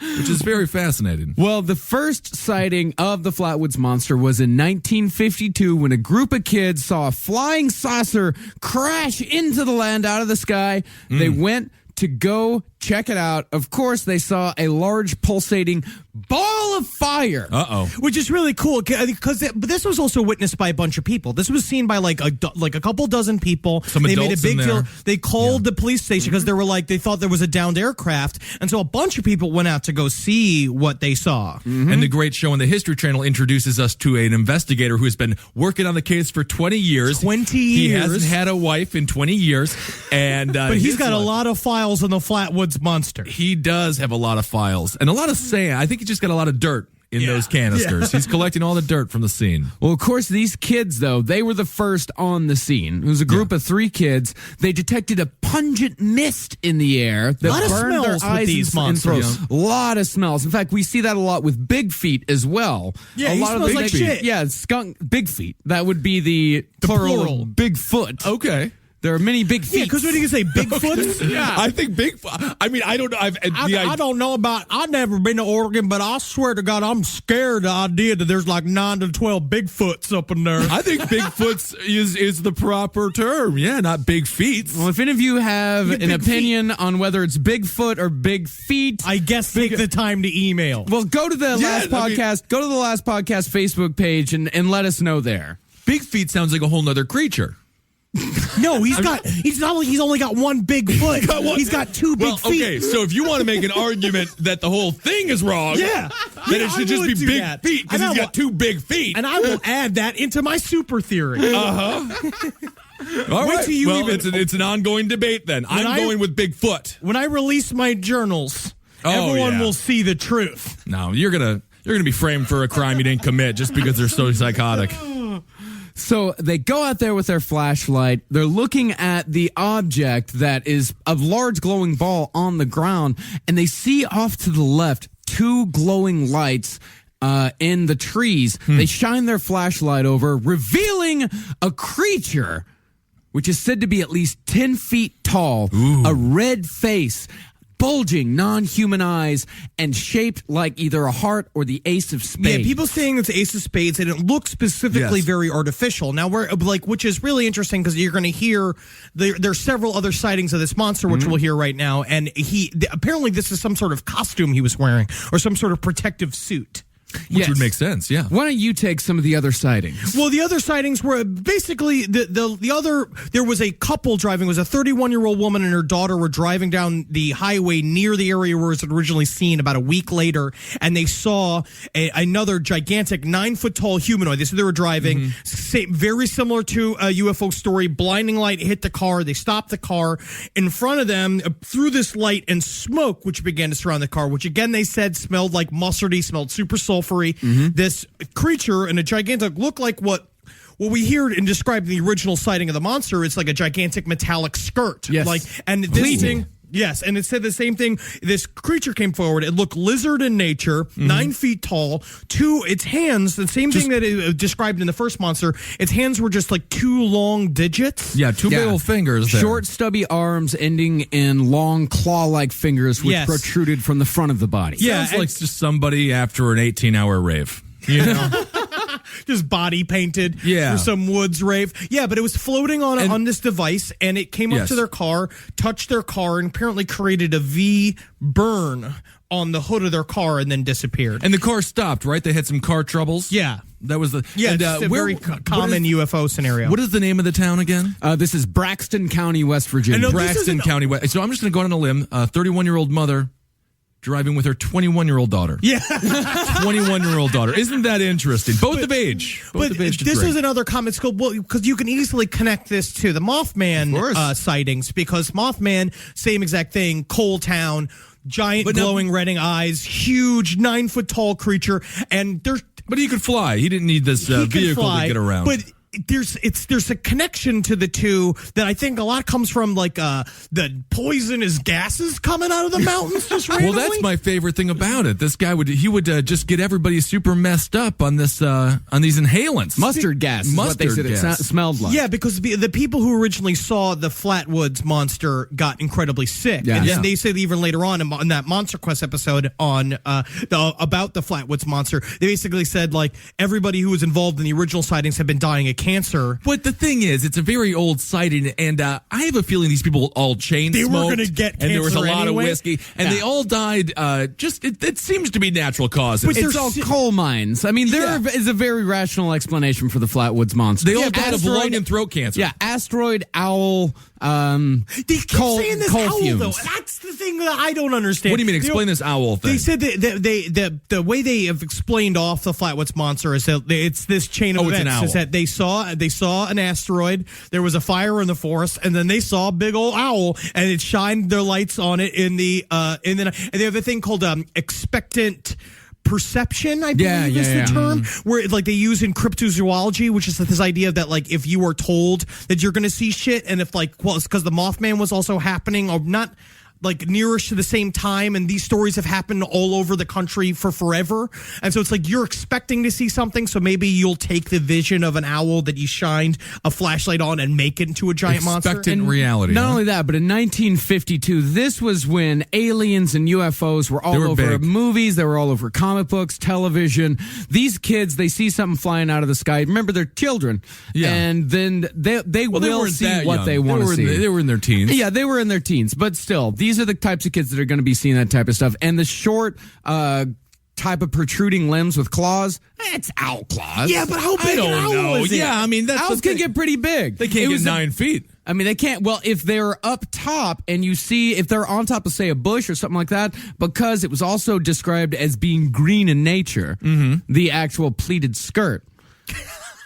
Which is very fascinating. Well, the first sighting of the Flatwoods Monster was in 1952 when a group of kids saw a flying saucer crash into the land out of the sky. They went to go check it out. Of course, they saw a large pulsating ball of fire. Which is really cool because this was also witnessed by a bunch of people. This was seen by like a couple dozen people. Some they adults made a big in there. deal. They called the police station because they thought there was a downed aircraft, and so a bunch of people went out to go see what they saw. And the great show on the History Channel introduces us to an investigator who has been working on the case for 20 years. 20 He years. hasn't had a wife in 20 years. And but he's got a lot of files on the Flatwoods Monster. He does have a lot of files and a lot of sand. I think he just got a lot of dirt in those canisters. He's collecting all the dirt from the scene. Well, of course, these kids, though, they were the first on the scene. It was a group of 3 kids. They detected a pungent mist in the air that A lot of burned their smells with eyes these and throats. monsters. A lot of smells. In fact, we see that a lot with Big Feet as well. Yeah, a he lot smells of like shit. Yeah, skunk Big Feet. That would be the plural. Bigfoot. Okay. There are many big feet. Yeah, because what do you say, Bigfoot? Yeah. I think Bigfoot. I mean, I don't know. I don't know about. I've never been to Oregon, but I swear to God, I'm scared. The idea that there's like 9 to 12 Bigfoots up in there. I think Bigfoot's is the proper term. Yeah, not big feet. Well, if any of you have Yeah, an big opinion on whether it's Bigfoot or Big Feet, I guess take the time to email. well, go to the last I mean- podcast. Go to the last podcast Facebook page and let us know there. Big feet sounds like a whole nother creature. No, he's not like he's only got one big foot. He's got 2 big feet. Okay, so if you want to make an argument that the whole thing is wrong, then it should just be big feet because he's got 2 big feet. And I will add that into my super theory. All right. till you Well, even- it's an ongoing debate then. I'm going with Bigfoot. When I release my journals, everyone will see the truth. No, you're gonna be framed for a crime you didn't commit just because they're so psychotic. So they go out there with their flashlight. They're looking at the object that is a large glowing ball on the ground, and they see off to the left 2 glowing lights in the trees. They shine their flashlight over, revealing a creature which is said to be at least 10 feet tall, a red face, bulging non-human eyes, and shaped like either a heart or the ace of spades. Yeah, people saying it's Ace of Spades, and it looks specifically very artificial. Now, which is really interesting because you're going to hear there's several other sightings of this monster, which we'll hear right now. And apparently this is some sort of costume he was wearing or some sort of protective suit. Which would make sense, yeah. Why don't you take some of the other sightings? Well, the other sightings were basically the other. There was a couple driving. It was a 31-year-old woman and her daughter were driving down the highway near the area where it was originally seen about a week later, and they saw another gigantic 9-foot tall humanoid. They said they were driving, very similar to a UFO story. Blinding light hit the car. They stopped the car. In front of them, through this light and smoke, which began to surround the car, which again they said smelled like mustardy, smelled super sulfurous. This creature and a gigantic looked like what we hear in describing the original sighting of the monster. It's like a gigantic metallic skirt. Yes. And this thing. Yes, and it said the same thing. This creature came forward. It looked lizard in nature, 9 feet tall. Its hands, the same thing that it described in the first monster. Its hands were just like 2 long digits. Yeah, 2 big old fingers there. Short, stubby arms ending in long claw-like fingers which protruded from the front of the body. Yeah, sounds like just somebody after an 18-hour rave. You know? Just body painted for some woods rave. Yeah, but it was floating on this device, and it came up to their car, touched their car, and apparently created a V burn on the hood of their car and then disappeared. And the car stopped, right? They had some car troubles? Yeah. That was the... Yeah, and, it's a very common UFO scenario. What is the name of the town again? This is Braxton County, West Virginia. Braxton County, West. So I'm just going to go on a limb. 31-year-old mother driving with her 21-year-old daughter. Yeah. 21-year-old daughter. Isn't that interesting? Both of age. But this is another comment scope, because you can easily connect this to the Mothman sightings, because Mothman, same exact thing, coal town, giant glowing red eyes, huge 9-foot tall creature, and there's... But he could fly. He didn't need this vehicle to get around. But there's a connection to the two that I think a lot comes from, like the poisonous gases coming out of the mountains just randomly. Well, that's my favorite thing about it. This guy would just get everybody super messed up on this on these inhalants. Mustard gas is what they said it smelled like. Yeah, because the people who originally saw the Flatwoods monster got incredibly sick. Yeah. And then they said even later on in that Monster Quest episode on about the Flatwoods monster, they basically said like everybody who was involved in the original sightings had been dying of cancer. But the thing is, it's a very old sighting, and I have a feeling these people all chain They were smoked, gonna get and there was a cancer lot anyway. of whiskey, and they all died. It seems to be natural causes. But it's all coal mines. I mean, there is a very rational explanation for the Flatwoods monster. They all died of lung and throat cancer. Yeah, asteroid, owl, They keep saying this coal owl, fumes. though. That's the thing that I don't understand. What do you mean? Explain this owl thing. They said that the way they have explained off the Flatwoods monster is that it's this chain of it's an events. owl. Is that they saw an asteroid, there was a fire in the forest, and then they saw a big old owl, and it shined their lights on it in the night. And they have a thing called expectant perception, I believe is the term, where like they use in cryptozoology, which is this idea that like if you are told that you're going to see shit, and if like, well, it's because the Mothman was also happening, or not like nearish to the same time, and these stories have happened all over the country for forever, and so it's like you're expecting to see something, so maybe you'll take the vision of an owl that you shined a flashlight on and make it into a giant monster. Expectant reality. Not only that, but in 1952, this was when aliens and UFOs were all were over big. movies. They were all over comic books, television. These kids, they see something flying out of the sky. Remember, they're children. Yeah. And then they will weren't see that what young. they want to see. They were in their teens. Yeah, they were in their teens. But still, these are the types of kids that are going to be seeing that type of stuff. And the short type of protruding limbs with claws, it's owl claws. Yeah, but how big an owl is it? Yeah, I mean, that's Owls the can thing. get pretty big. They can't It get was 9 feet. I mean, they can't. Well, if they're up top and you see, if they're on top of, say, a bush or something like that, because it was also described as being green in nature, the actual pleated skirt,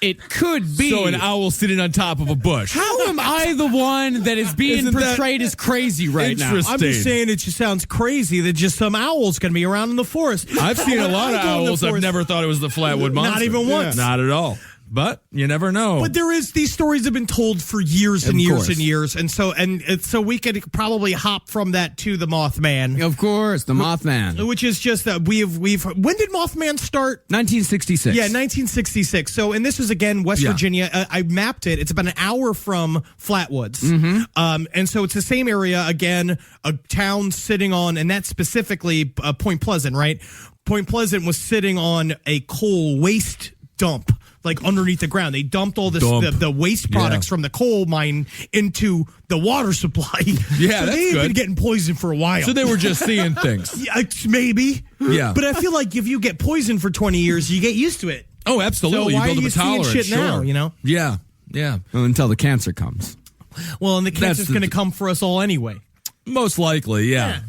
it could be. So an owl sitting on top of a bush. How am I the one that is being Isn't that portrayed as crazy right now? interesting? I'm just saying it just sounds crazy that just some owl's going to be around in the forest. I've seen a lot of I go in the owls. I've forest. never thought it was the Flatwood Monster. Not even once. Not at all. But you never know. But there is, these stories have been told for years and Of years course. and years, and so we could probably hop from that to the Mothman, Of course, the Mothman. which is just that we've when did Mothman start? 1966. Yeah, 1966. So, and this is again West Yeah. Virginia. I mapped it. It's about an hour from Flatwoods, and so it's the same area again. A town sitting on, and that's specifically Point Pleasant, right? Point Pleasant was sitting on a coal waste dump, like underneath the ground. They dumped all this the waste products from the coal mine into the water supply. Yeah, so that's they've been good. getting poisoned for a while. So they were just seeing things. Yeah, maybe. Yeah. But I feel like if you get poisoned for 20 years, you get used to it. Oh, absolutely. So why you build are up you a seeing tolerance. shit now, sure. you know? Yeah. Yeah. Well, until the cancer comes. Well, and the cancer's That's the- going to come for us all anyway. Most likely, yeah.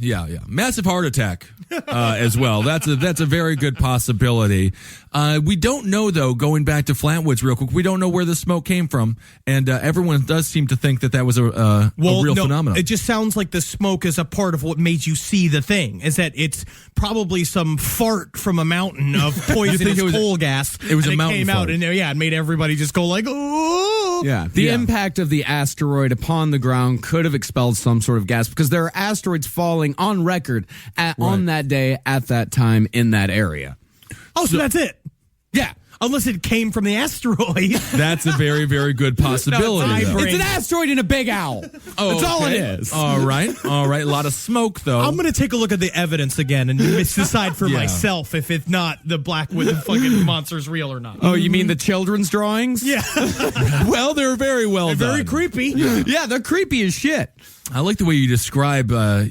Massive heart attack as well. That's a very good possibility. We don't know, though, going back to Flatwoods real quick, we don't know where the smoke came from, and everyone does seem to think that was a real phenomenon. It just sounds like the smoke is a part of what made you see the thing, is that it's probably some fart from a mountain of poisonous coal gas. It was and a mountain came fart. out, and it made everybody just go like, oh. Yeah, the impact of the asteroid upon the ground could have expelled some sort of gas, because there are asteroids falling on record on that day at that time in that area. Oh, so that's it. Yeah. Unless it came from the asteroid. That's a very, very good possibility. though. It's an asteroid and a big owl. That's all it is. All right. A lot of smoke, though. I'm going to take a look at the evidence again and decide for myself if it's not the black with the fucking monster's real or not. Oh, you mean the children's drawings? Yeah. Well, they're very well done. Very creepy. Yeah, they're creepy as shit. I like the way you describe, how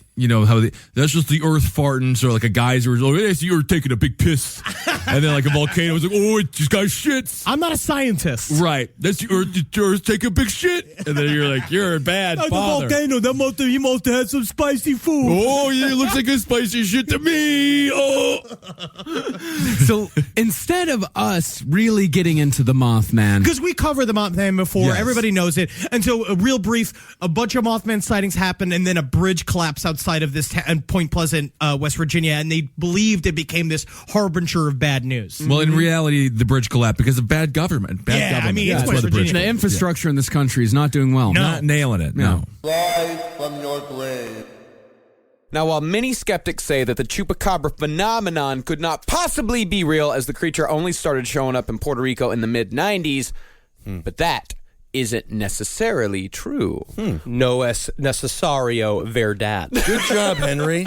that's just the earth farting. So like a geyser was, oh, it's the earth taking a big piss. And then like a volcano was like, oh, it just got shits. I'm not a scientist. Right. That's the earth taking a big shit. And then you're like, you're a bad father. The volcano, he must have had some spicy food. Oh, yeah, it looks like a spicy shit to me. Oh. So instead of us really getting into the Mothman, Because we covered the Mothman before, Yes. everybody knows it. And so, real brief, a bunch of Mothman sightings happened, and then a bridge collapsed outside of this Point Pleasant, West Virginia, and they believed it became this harbinger of bad news. Well, in reality, the bridge collapsed because of bad government. Bad government. I mean, it's That's West why the bridge Virginia. the infrastructure in this country is not doing well. Not nailing it. No. Rise from your grave. Now, while many skeptics say that the Chupacabra phenomenon could not possibly be real, as the creature only started showing up in Puerto Rico in the mid-90s, but that isn't necessarily true. No es necesario verdad. Good job, Henry.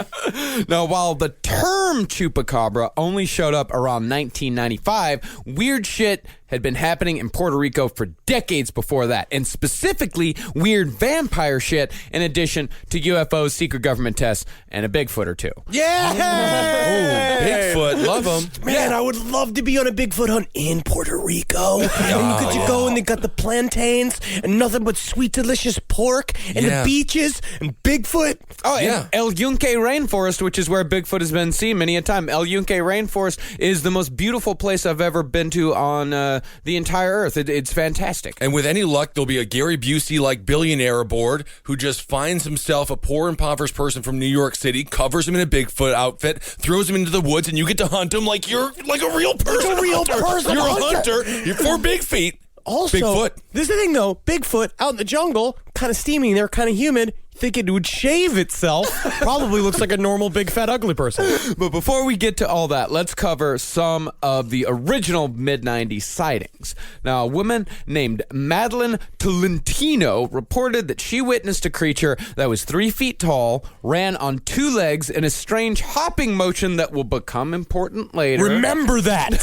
Now, while the term Chupacabra only showed up around 1995, weird shit had been happening in Puerto Rico for decades before that, and specifically weird vampire shit in addition to UFOs, secret government tests, and a Bigfoot or two. Yeah! Bigfoot, love them. Man, I would love to be on a Bigfoot hunt in Puerto Rico. And you go and they got the plantains and nothing but sweet, delicious pork and the beaches and Bigfoot. Oh, and El Yunque Rainforest, which is where Bigfoot has been seen many a time. El Yunque Rainforest is the most beautiful place I've ever been to on the entire earth. It's fantastic. And with any luck, there'll be a Gary Busey-like billionaire aboard who just finds himself a poor, impoverished person from New York City, covers him in a Bigfoot outfit, throws him into the woods, and you get to hunt him like you're like a real person. Like a real person. You're a hunter. You're for big feet. Also, Bigfoot. This is the thing, though. Bigfoot out in the jungle, kind of steamy there, kind of humid. Think it would shave itself. Probably looks like a normal, big, fat, ugly person. But before we get to all that, let's cover some of the original mid-90s sightings. Now, a woman named Madeline Tolentino reported that she witnessed a creature that was 3 feet tall, ran on 2 legs in a strange hopping motion that will become important later. Remember that.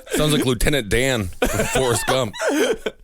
Sounds like Lieutenant Dan from Forrest Gump.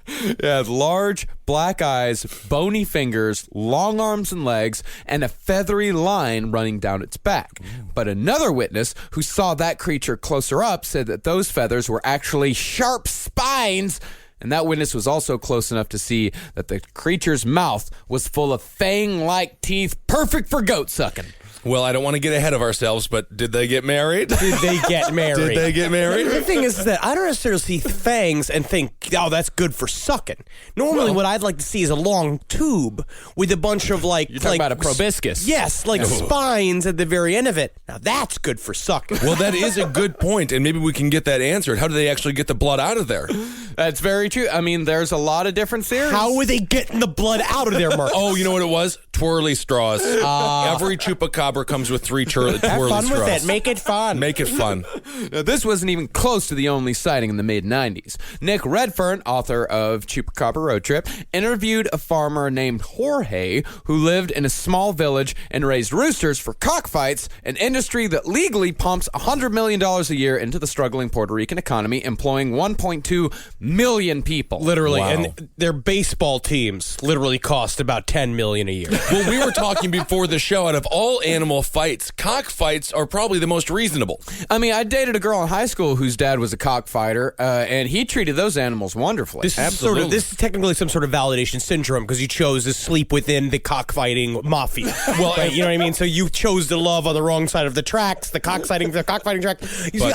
It had large black eyes, bony fingers, long arms and legs, and a feathery line running down its back. But another witness who saw that creature closer up said that those feathers were actually sharp spines. And that witness was also close enough to see that the creature's mouth was full of fang-like teeth, perfect for goat sucking. Well, I don't want to get ahead of ourselves, but did they get married? Did they get married? Did they get married? The thing is that I don't necessarily see fangs and think, oh, that's good for sucking. Normally, what I'd like to see is a long tube with a bunch of like... You're talking about a proboscis. Yes, like spines at the very end of it. Now, that's good for sucking. Well, that is a good point, and maybe we can get that answered. How do they actually get the blood out of there? That's very true. I mean, there's a lot of different theories. How are they getting the blood out of there, Mark? Oh, you know what it was? Twirly straws. Every Chupacabra comes with 3 twirly straws. Have fun with it. Make it fun. Make it fun. Now, this wasn't even close to the only sighting in the mid-90s. Nick Redfern, author of Chupacabra Road Trip, interviewed a farmer named Jorge who lived in a small village and raised roosters for cockfights, an industry that legally pumps $100 million a year into the struggling Puerto Rican economy, employing 1.2 million people. Literally. Wow. And their baseball teams literally cost about $10 million a year. Well, we were talking before the show, out of all animal fights, cockfights are probably the most reasonable. I mean, I dated a girl in high school whose dad was a cockfighter, and he treated those animals wonderfully. This is technically some sort of validation syndrome because you chose to sleep within the cockfighting mafia. Well, right? You know what I mean? So you chose to love on the wrong side of the tracks, the cockfighting track. You see,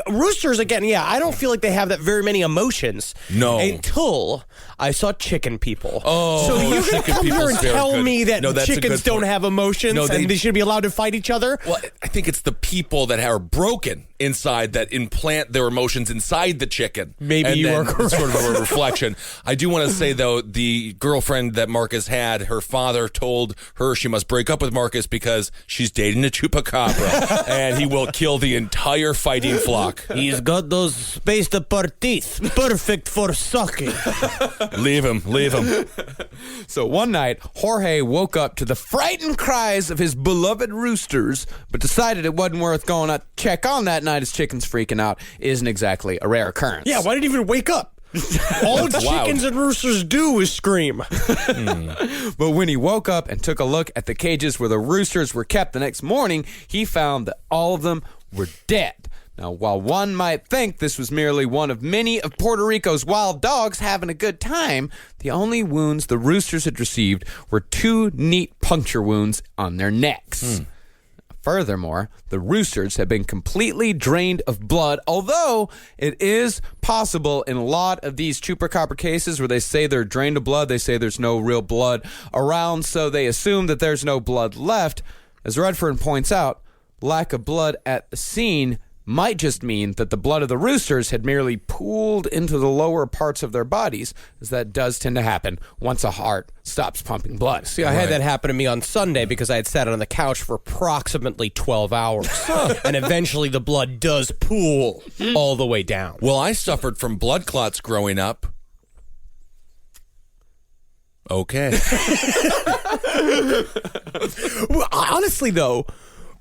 roosters, again, I don't feel like they have that very many emotions. No. Until I saw chicken people. Oh, so you're going to come here and tell me that chickens don't have emotions and they should be allowed to fight each other? Well, I think it's the people that are broken inside that implant their emotions inside the chicken. Maybe you are correct. It's sort of a reflection. I do want to say, though, the girlfriend that Marcus had, her father told her she must break up with Marcus because she's dating a Chupacabra and he will kill the entire fighting flock. He's got those spaced apart teeth. Perfect for sucking. Leave him. So one night, Jorge woke up to the frightened cries of his beloved roosters, but decided it wasn't worth going to check on that night as chickens freaking out isn't exactly a rare occurrence. Yeah, why did he even wake up? All chickens and roosters do is scream. But when he woke up and took a look at the cages where the roosters were kept the next morning, he found that all of them were dead. Now, while one might think this was merely one of many of Puerto Rico's wild dogs having a good time, the only wounds the roosters had received were 2 neat puncture wounds on their necks. Furthermore, the roosters have been completely drained of blood, although it is possible in a lot of these Chupacabra cases where they say they're drained of blood, they say there's no real blood around, so they assume that there's no blood left. As Redfern points out, lack of blood at the scene might just mean that the blood of the roosters had merely pooled into the lower parts of their bodies, as that does tend to happen once a heart stops pumping blood. See, I had that happen to me on Sunday because I had sat on the couch for approximately 12 hours. And eventually the blood does pool all the way down. Well, I suffered from blood clots growing up. Okay. Well, honestly, though,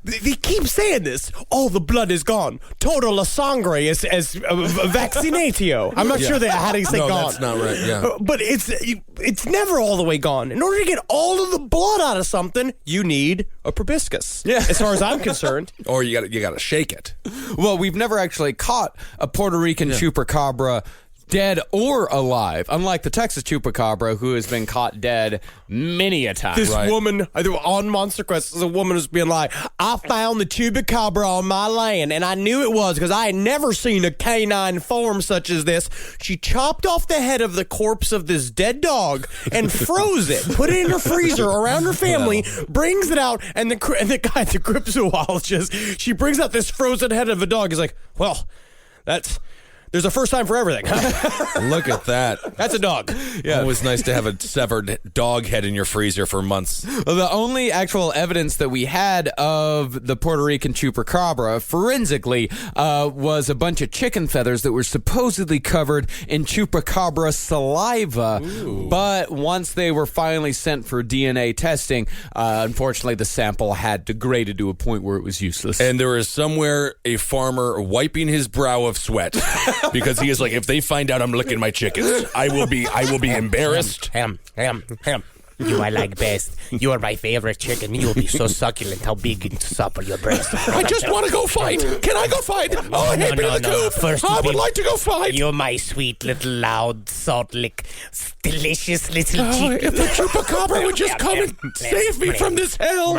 They keep saying this. All the blood is gone. Total la sangre is vaccinatio. I'm not sure how to say no, gone. That's not right. Yeah, but it's never all the way gone. In order to get all of the blood out of something, you need a proboscis. Yeah. As far as I'm concerned. Or you got to shake it. Well, we've never actually caught a Puerto Rican chupacabra dead or alive, unlike the Texas chupacabra, who has been caught dead many a time. This woman on Monster Quest, a woman was being like, I found the chupacabra on my land, and I knew it was because I had never seen a canine form such as this. She chopped off the head of the corpse of this dead dog and froze it, put it in her freezer around her family, brings it out, and the guy, the cryptozoologist, she brings out this frozen head of a dog. He's like, well, there's a first time for everything. Look at that. That's a dog. Yeah. Always nice to have a severed dog head in your freezer for months. Well, the only actual evidence that we had of the Puerto Rican chupacabra forensically was a bunch of chicken feathers that were supposedly covered in chupacabra saliva. Ooh. But once they were finally sent for DNA testing, unfortunately the sample had degraded to a point where it was useless. And there is somewhere a farmer wiping his brow of sweat. Because he is like, if they find out I'm licking my chickens, I will be embarrassed. Ham. You I like best. You are my favorite chicken. You will be so succulent. How big and supple your breast. I just want to go fight. Can I go fight? Oh, hey, no. First, I would like to go fight. You're my sweet little loud, salt lick, delicious little chicken. If the chupacabra would just come and save me from this hell.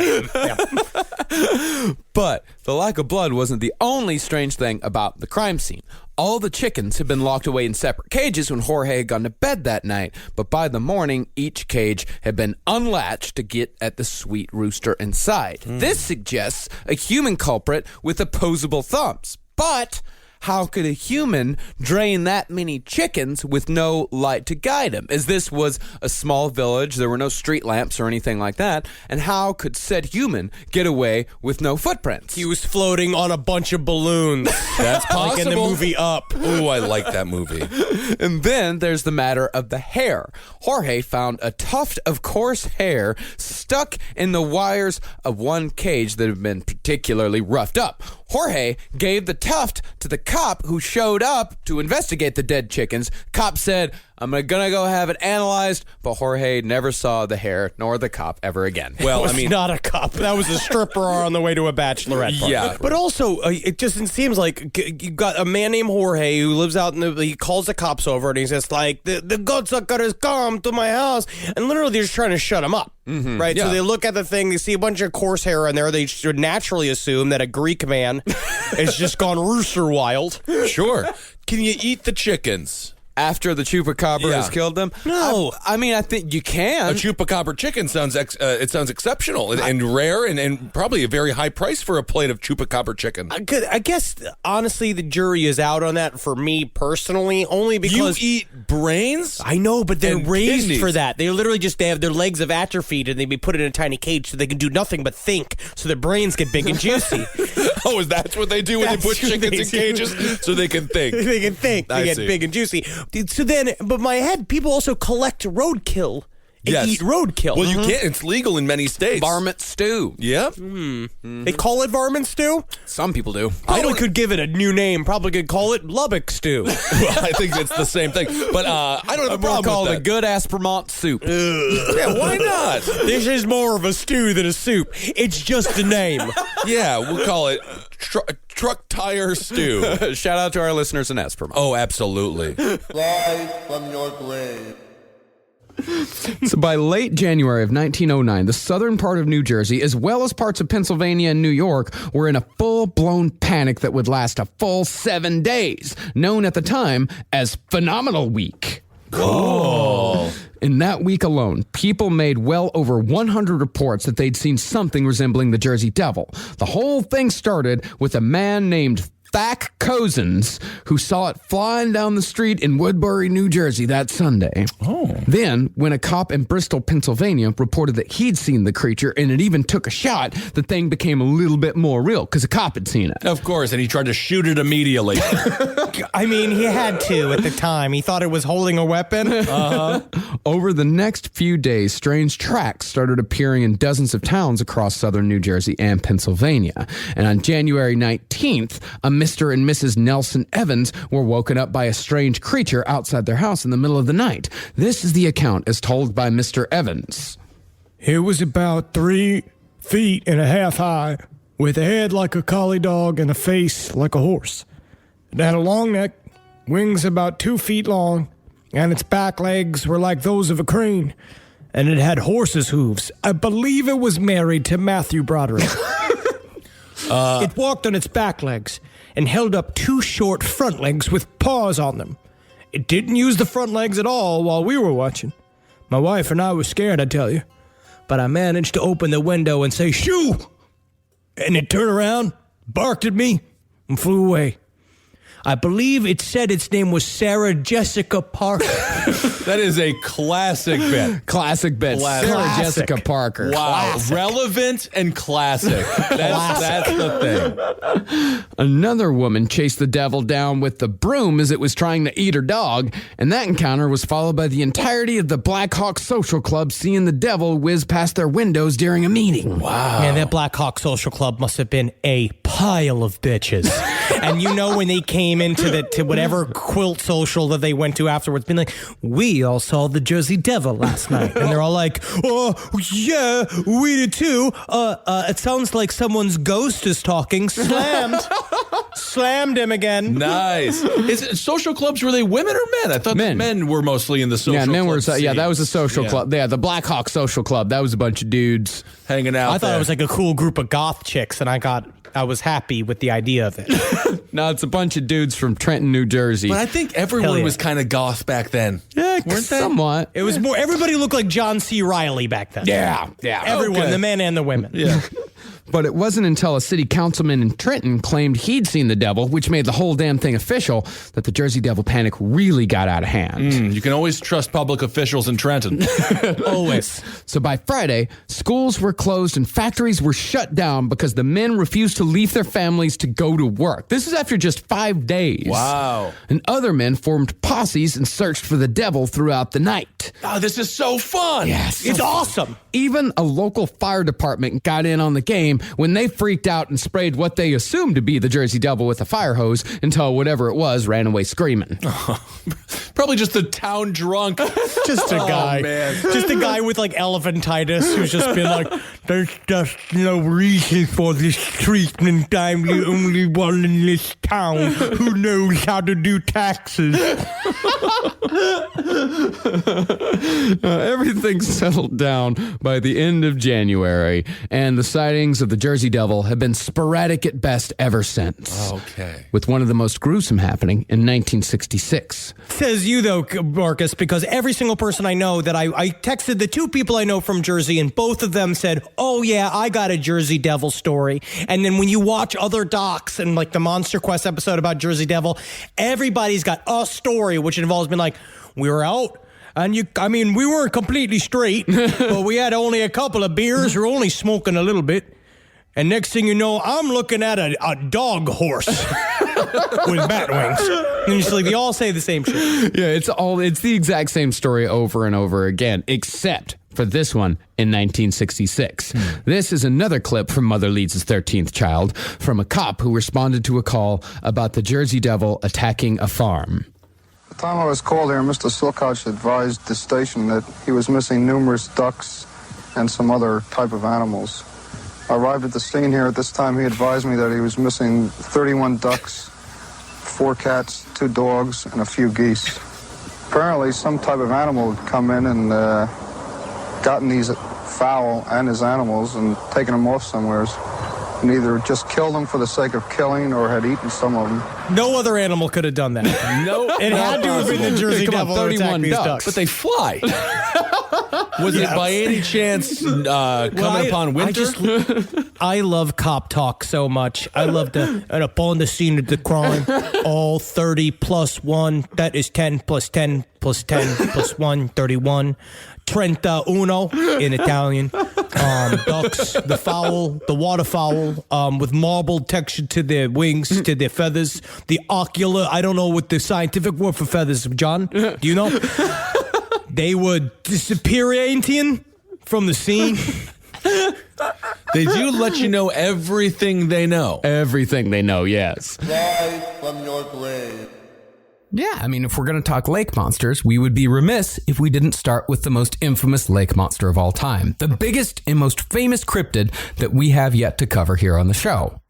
But the lack of blood wasn't the only strange thing about the crime scene. All the chickens had been locked away in separate cages when Jorge had gone to bed that night, but by the morning, each cage had been unlatched to get at the sweet rooster inside. This suggests a human culprit with opposable thumbs. But how could a human drain that many chickens with no light to guide him? As this was a small village, there were no street lamps or anything like that. And how could said human get away with no footprints? He was floating on a bunch of balloons. That's possible. Like in the movie Up. Ooh, I like that movie. And then there's the matter of the hair. Jorge found a tuft of coarse hair stuck in the wires of one cage that had been particularly roughed up. Jorge gave the tuft to the cop who showed up to investigate the dead chickens. Cop said, I'm gonna go have it analyzed, but Jorge never saw the hair nor the cop ever again. Well, I mean, not a cop. That was a stripper on the way to a bachelorette party. Yeah. But also, it just seems like you got a man named Jorge who lives out he calls the cops over and he's just like, the goatsucker has come to my house. And literally they're just trying to shut him up. Mm-hmm. Right? Yeah. So they look at the thing, they see a bunch of coarse hair in there. They should naturally assume that a Greek man has just gone rooster wild. Sure. Can you eat the chickens? After the chupacabra has killed them? No. I mean, I think you can. A chupacabra chicken sounds exceptional and rare and probably a very high price for a plate of chupacabra chicken. I guess, honestly, the jury is out on that for me personally, only because... You eat brains? I know, but they're raised kidneys. for that. They literally just, they have their legs have atrophied and they be put in a tiny cage so they can do nothing but think, so their brains get big and juicy. Oh, is that what they do when they put chickens in cages? So they can think. They can think. They get big and juicy. So then, but my head, people also collect roadkill and eat roadkill. Well, you can't. It's legal in many states. Varmint stew. Yep. Mm-hmm. They call it varmint stew? Some people do. Probably could give it a new name. Probably could call it Lubbock stew. Well, I think it's the same thing. But I don't have a problem call with it that. a good Aspermont soup. Yeah, why not? This is more of a stew than a soup. It's just a name. Yeah, we'll call it truck tire stew. Shout out to our listeners in Aspermont. Oh, absolutely. Rise from your grave. So by late January of 1909, the southern part of New Jersey, as well as parts of Pennsylvania and New York, were in a full-blown panic that would last a full 7 days, known at the time as Phenomenal Week. Cool. In that week alone, people made well over 100 reports that they'd seen something resembling the Jersey Devil. The whole thing started with a man named Thack Cozens, who saw it flying down the street in Woodbury, New Jersey that Sunday. Oh. Then, when a cop in Bristol, Pennsylvania reported that he'd seen the creature and it even took a shot, the thing became a little bit more real because a cop had seen it. Of course, and he tried to shoot it immediately. I mean, he had to at the time. He thought it was holding a weapon. Over the next few days, strange tracks started appearing in dozens of towns across southern New Jersey and Pennsylvania. And on January 19th, a Mr. and Mrs. Nelson Evans were woken up by a strange creature outside their house in the middle of the night. This is the account as told by Mr. Evans. It was about 3.5 feet high, with a head like a collie dog and a face like a horse. It had a long neck, wings about 2 feet long, and its back legs were like those of a crane. And it had horse's hooves. I believe it was married to Matthew Broderick. It walked on its back legs and held up 2 short front legs with paws on them. It didn't use the front legs at all while we were watching. My wife and I were scared, I tell you. But I managed to open the window and say, "Shoo!" And it turned around, barked at me, and flew away. I believe it said its name was Sarah Jessica Parker. That is a classic bit. Classic bit. Sarah Jessica Parker. Wow. Classic. Relevant and classic. That's the thing. Another woman chased the devil down with the broom as it was trying to eat her dog, and that encounter was followed by the entirety of the Black Hawk Social Club seeing the devil whiz past their windows during a meeting. Wow. Man, that Black Hawk Social Club must have been a pile of bitches. And you know when they came into whatever quilt social that they went to afterwards, being like, "We all saw the Jersey Devil last night," and they're all like, "Oh yeah, we did too. It sounds like someone's ghost is talking." Slammed him again. Nice. Social clubs, were they women or men? I thought men were mostly in the social club. Yeah, men were. Yeah, that was a social club. Yeah, the Black Hawk Social Club. That was a bunch of dudes hanging out. I thought it was like a cool group of goth chicks, and I was happy with the idea of it. No, it's a bunch of dudes from Trenton, New Jersey. But I think everyone was kind of goth back then. Yeah, weren't they? Somewhat. It was more, everybody looked like John C. Reilly back then. Yeah. Everyone, Okay. the men and the women. Yeah. But it wasn't until a city councilman in Trenton claimed he'd seen the devil, which made the whole damn thing official, that the Jersey Devil panic really got out of hand. You can always trust public officials in Trenton. Always. So by Friday, schools were closed and factories were shut down because the men refused to leave their families to go to work. This is after just 5 days. Wow. And other men formed posses and searched for the devil throughout the night. Oh, this is so fun. Yes. It's awesome. Even a local fire department got in on the game when they freaked out and sprayed what they assumed to be the Jersey Devil with a fire hose until whatever it was ran away screaming. Probably just the town drunk. Just a guy. Man. Just a guy with like elephantitis who's just been like, "There's just no reason for this treatment. I'm the only one in this town who knows how to do taxes." Everything settled down by the end of January, and the sightings of the Jersey Devil have been sporadic at best ever since. Okay. With one of the most gruesome happening in 1966. Says you though, Marcus, because every single person I know that I texted the 2 people I know from Jersey, and both of them said, "Oh yeah, I got a Jersey Devil story." And then when you watch other docs and like the Monster Quest episode about Jersey Devil, everybody's got a story which involves being like, "We were out. And we weren't completely straight, but we had only a couple of beers. We're only smoking a little bit. And next thing you know, I'm looking at a dog horse with bat wings." And it's like, they all say the same shit. Yeah, it's the exact same story over and over again, except for this one in 1966. This is another clip from Mother Leeds' 13th child from a cop who responded to a call about the Jersey Devil attacking a farm. The time I was called here, Mr. Silkoch advised the station that he was missing numerous ducks and some other type of animals. I arrived at the scene here at this time. He advised me that he was missing 31 ducks, 4 cats, 2 dogs, and a few geese. Apparently, some type of animal had come in and gotten these fowl and his animals and taken them off somewhere. and either just killed them for the sake of killing or had eaten some of them. No other animal could have done that. No, it had to have been the Jersey Come on, Devil who attacked 31 these ducks. ducks. but they fly. Was it by any chance coming upon winter? I love cop talk so much. I love and upon the scene of the crime, all 30 plus 1, that is 10 plus 10 plus 10 plus 1, 31. Trenta uno in Italian. Ducks, the fowl, the waterfowl, with marbled texture to their wings, to their feathers. The ocular, I don't know what the scientific word for feathers, John. Do you know? They were disappearing from the scene. They do let you know everything they know. Everything they know, yes. Rise from your grave. Yeah, I mean, if we're going to talk lake monsters, we would be remiss if we didn't start with the most infamous lake monster of all time. The biggest and most famous cryptid that we have yet to cover here on the show.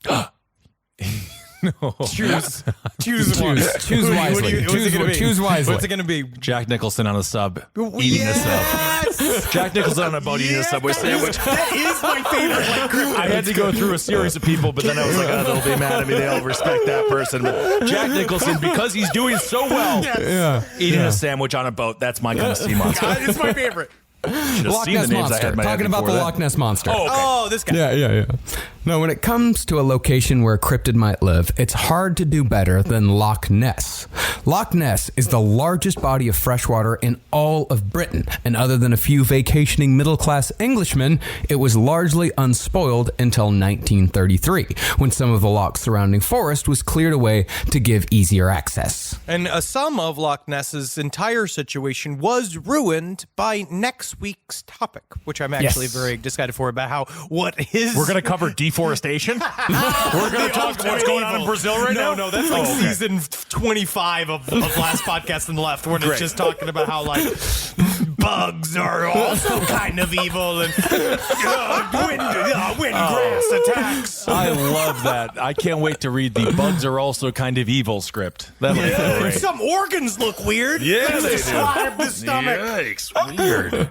No. Choose Choose wisely. Choose wisely. What's it going to be? Jack Nicholson on a sub, eating a sub. Jack Nicholson on a boat eating a Subway sandwich. That is my favorite. I had to go through a series of people, but then I was like, oh, they'll be mad at me. They'll respect that person. But Jack Nicholson, because he's doing so well, eating a sandwich on a boat, that's my kind of sea monster. It's my favorite. Loch Ness Monster. Talking about the Loch Ness Monster. Oh, okay. Oh, this guy. Yeah. Now, when it comes to a location where a cryptid might live, it's hard to do better than Loch Ness. Loch Ness is the largest body of freshwater in all of Britain, and other than a few vacationing middle-class Englishmen, it was largely unspoiled until 1933, when some of the loch's surrounding forest was cleared away to give easier access. And some of Loch Ness's entire situation was ruined by next week's topic, which I'm actually very excited for, about We're going to cover deforestation? We're going to talk what's going on in Brazil right now? No, that's like season 25 of Last Podcast on the Left, where it's just talking about how, like, bugs are also kind of evil, and windgrass attacks. I love that. I can't wait to read the bugs are also kind of evil script. That would be great. Some organs look weird. Yeah, they describe the stomach. Yikes, weird.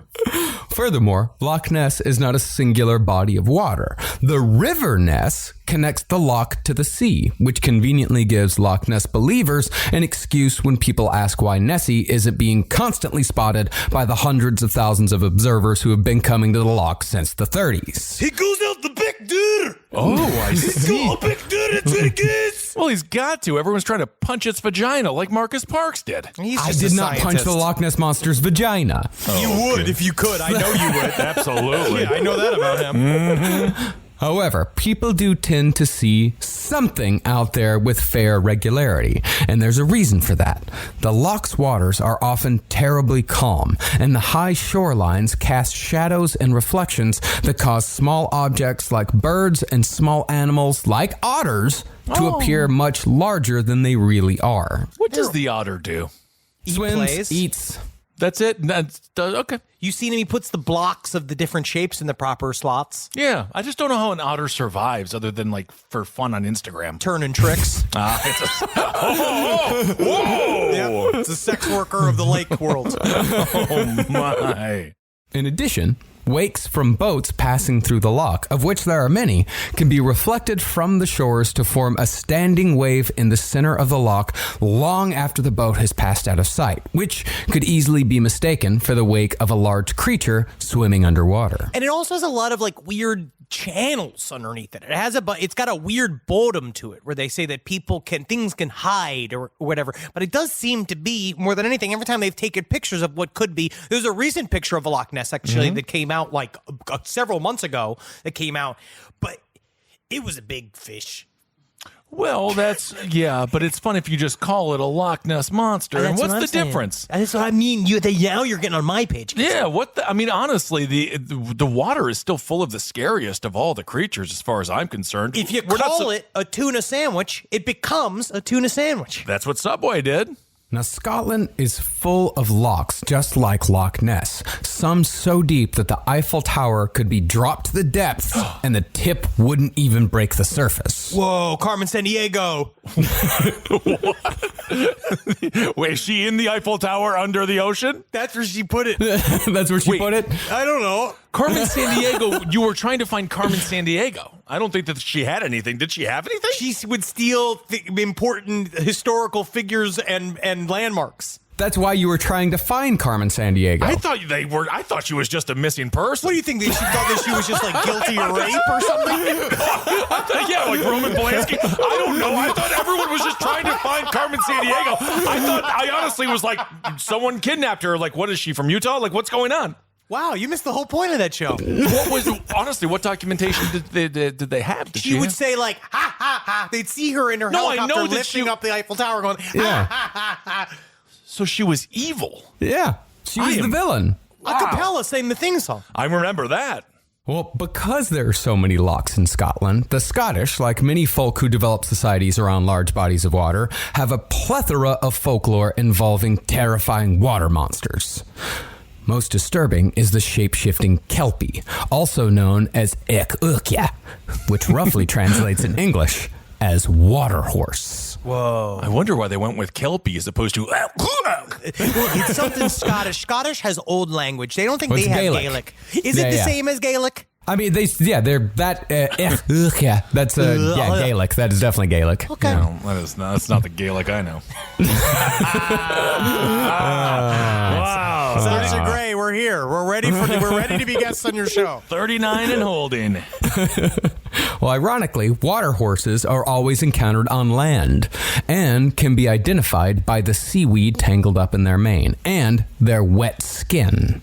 Furthermore, Loch Ness is not a singular body of water. The River Ness connects the loch to the sea, which conveniently gives Loch Ness believers an excuse when people ask why Nessie isn't being constantly spotted by the hundreds of thousands of observers who have been coming to the loch since the 30s. He goes out the big dude. Oh, I see. Go big dude, it's what it is. Well, he's got to. Everyone's trying to punch its vagina like Marcus Parks did. I did not punch the Loch Ness Monster's vagina. You would if you could. I know you would. Absolutely. Yeah, I know that about him. Mm-hmm. However, people do tend to see something out there with fair regularity, and there's a reason for that. The loch's waters are often terribly calm, and the high shorelines cast shadows and reflections that cause small objects like birds and small animals like otters to appear much larger than they really are. What does the otter do? Swims, eats. That's it? Okay. You seen him? He puts the blocks of the different shapes in the proper slots. Yeah, I just don't know how an otter survives other than like for fun on Instagram. Turning tricks. Whoa! Yep, it's a sex worker of the lake world. Oh my. In addition, wakes from boats passing through the loch, of which there are many, can be reflected from the shores to form a standing wave in the center of the loch long after the boat has passed out of sight, which could easily be mistaken for the wake of a large creature swimming underwater. And it also has a lot of like weird channels underneath it. It's got a weird bottom to it where they say that things can hide or whatever. But it does seem to be, more than anything, every time they've taken pictures of what could be. There's a recent picture of a Loch Ness actually that came out like several months ago that came out, but it was a big fish. Well, but it's fun if you just call it a Loch Ness Monster. And what's the difference? That's what I mean. Now you're getting on my page. Yeah, honestly, the water is still full of the scariest of all the creatures as far as I'm concerned. If you call it a tuna sandwich, it becomes a tuna sandwich. That's what Subway did. Now, Scotland is full of lochs, just like Loch Ness. Some so deep that the Eiffel Tower could be dropped to the depths and the tip wouldn't even break the surface. Whoa, Carmen Sandiego. Wait, is she in the Eiffel Tower under the ocean? That's where she put it. That's where she put it? I don't know. Carmen Sandiego, you were trying to find Carmen Sandiego. I don't think that she had anything. Did she have anything? She would steal important historical figures and landmarks. That's why you were trying to find Carmen Sandiego. I thought she was just a missing person. What do you think? She thought that she was just like guilty of rape or something? Yeah, like Roman Polanski. I don't know. I thought everyone was just trying to find Carmen Sandiego. I honestly was like, someone kidnapped her. Like, what is she, from Utah? Like, what's going on? Wow, you missed the whole point of that show. What documentation did they have? She would say like, ha, ha, ha. They'd see her in her helicopter lifting up the Eiffel Tower going, ha, ha, ha, ha. So she was evil. Yeah, she was the villain. A cappella saying the theme song. I remember that. Well, because there are so many locks in Scotland, the Scottish, like many folk who develop societies around large bodies of water, have a plethora of folklore involving terrifying water monsters. Most disturbing is the shape-shifting kelpie, also known as Ech-Ukya, which roughly translates in English as water horse. Whoa. I wonder why they went with kelpie as opposed to... It's something Scottish. Scottish has old language. They don't think they have Gaelic. Is it the same as Gaelic? I mean, they're that. That's Gaelic. That is definitely Gaelic. Okay, no, that's not the Gaelic I know. Wow, Sasha Gray, we're here. We're ready to be guests on your show. 39 and holding. Well, ironically, water horses are always encountered on land and can be identified by the seaweed tangled up in their mane and their wet skin.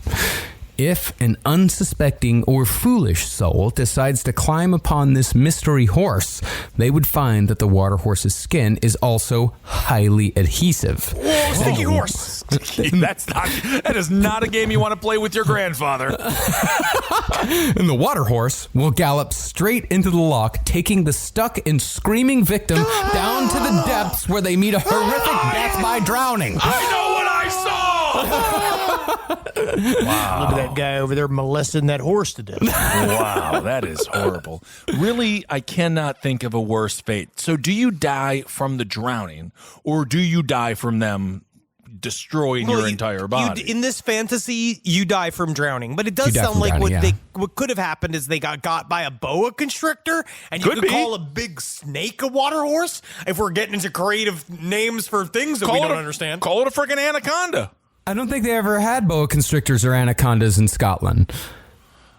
If an unsuspecting or foolish soul decides to climb upon this mystery horse, they would find that the water horse's skin is also highly adhesive. Whoa, sticky horse! That is not a game you want to play with your grandfather. And the water horse will gallop straight into the lock, taking the stuck and screaming victim down to the depths where they meet a horrific death by drowning. I know what I saw! Wow. Look at that guy over there molesting that horse to death. Wow, that is horrible. Really, I cannot think of a worse fate. So do you die from the drowning, or do you die from them destroying your entire body? In this fantasy, you die from drowning, but it does sound like what could have happened is they got by a boa constrictor, and you could call a big snake a water horse if we're getting into creative names for things that we don't understand. Call it a freaking anaconda. I don't think they ever had boa constrictors or anacondas in Scotland.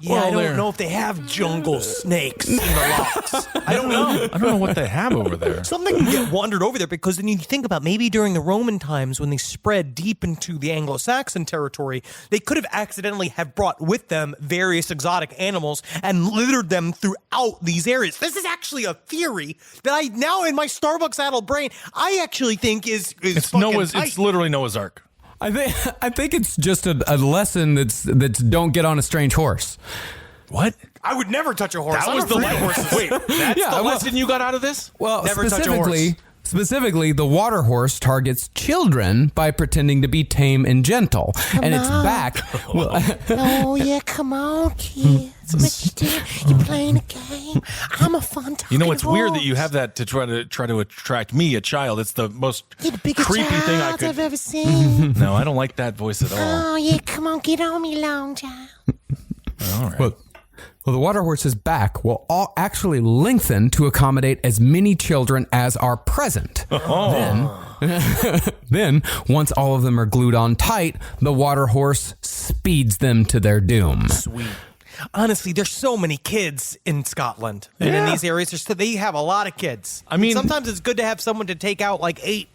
Yeah, I don't know if they have jungle snakes in the locks. I don't know. I don't know what they have over there. Something can get wandered over there because then you think about maybe during the Roman times when they spread deep into the Anglo-Saxon territory, they could have accidentally have brought with them various exotic animals and littered them throughout these areas. This is actually a theory that I now in my Starbucks addled brain I actually think is it's literally Noah's Ark. I think it's just a lesson that's don't get on a strange horse. What? I would never touch a horse. That was the horses. Wait, that's the lesson you got out of this? Well, never touch a horse. Specifically, the water horse targets children by pretending to be tame and gentle, its back. Oh yeah, come on, kids. What you do? You're playing a game. I'm a fun talking You know, it's horse. weird that you have that to try to attract me, a child. It's the most You're the biggest creepy thing I could. I've ever seen. No, I don't like that voice at all. Oh yeah, come on, get on me, long child. All right. Well, the water horse's back will all actually lengthen to accommodate as many children as are present. Then, once all of them are glued on tight, the water horse speeds them to their doom. Sweet. Honestly, there's so many kids in Scotland. And in these areas, they have a lot of kids. I mean, sometimes it's good to have someone to take out like 8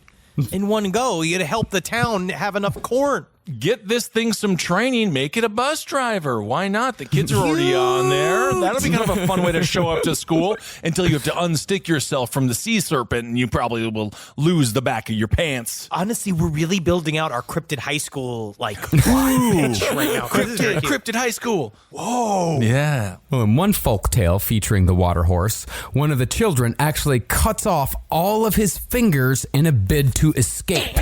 in one go. You got to help the town have enough corn. Get this thing some training. Make it a bus driver. Why not? The kids are already on there. That'll be kind of a fun way to show up to school until you have to unstick yourself from the sea serpent, and you probably will lose the back of your pants. Honestly, we're really building out our cryptid high school pitch right now. Cryptid high school. Whoa. Yeah. Well, in one folk tale featuring the water horse, one of the children actually cuts off all of his fingers in a bid to escape.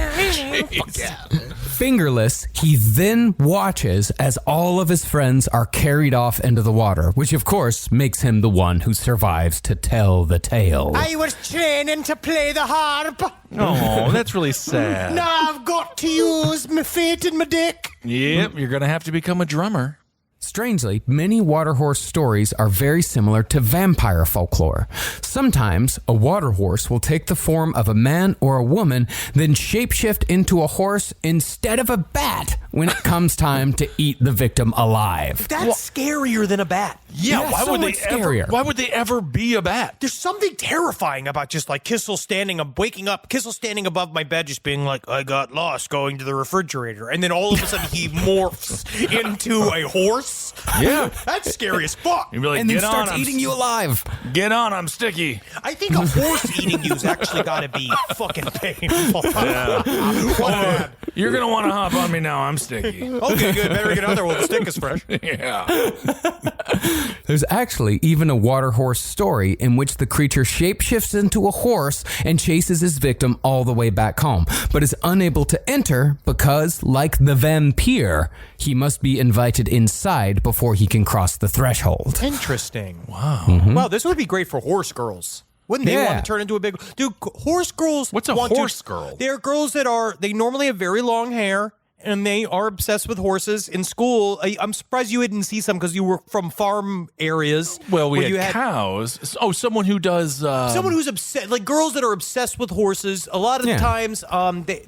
Fingerless, he then watches as all of his friends are carried off into the water, which of course makes him the one who survives to tell the tale. I was training to play the harp. Oh, that's really sad. Now I've got to use my feet and my dick. Yep, you're going to have to become a drummer. Strangely, many water horse stories are very similar to vampire folklore. Sometimes a water horse will take the form of a man or a woman, then shapeshift into a horse instead of a bat when it comes time to eat the victim alive. That's scarier than a bat. Yeah, why would they ever be a bat? There's something terrifying about just like Kissel waking up, Kissel standing above my bed, just being like, I got lost going to the refrigerator. And then all of a sudden he morphs into a horse. Yeah. That's scary as fuck. You'd be like, And then get on, starts I'm eating you alive. Get on, I'm sticky. I think a horse eating you's actually got to be fucking painful. Yeah. You're going to want to hop on me now, I'm sticky. Okay, good. Better get out there while the stick is fresh. Yeah. There's actually even a water horse story in which the creature shapeshifts into a horse and chases his victim all the way back home, but is unable to enter because, like the vampire, he must be invited inside before he can cross the threshold. Interesting. Wow. Mm-hmm. Wow, this would be great for horse girls. Wouldn't they want to turn into a big... Dude, horse girls... What's a horse girl? They're girls that they normally have very long hair, and they are obsessed with horses. In school, I'm surprised you didn't see some because you were from farm areas. Well, we where had cows. Oh, someone who does... someone who's obsessed, like girls that are obsessed with horses. A lot of the times,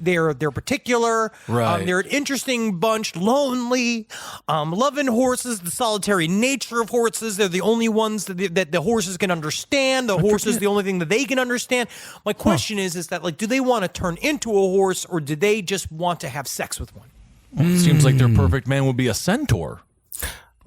they're particular. Right. They're an interesting bunch, lonely, loving horses, the solitary nature of horses. They're the only ones that the horses can understand. The horse is the only thing that they can understand. My question is that, like, do they want to turn into a horse, or do they just want to have sex with one? Well, it seems like their perfect man would be a centaur.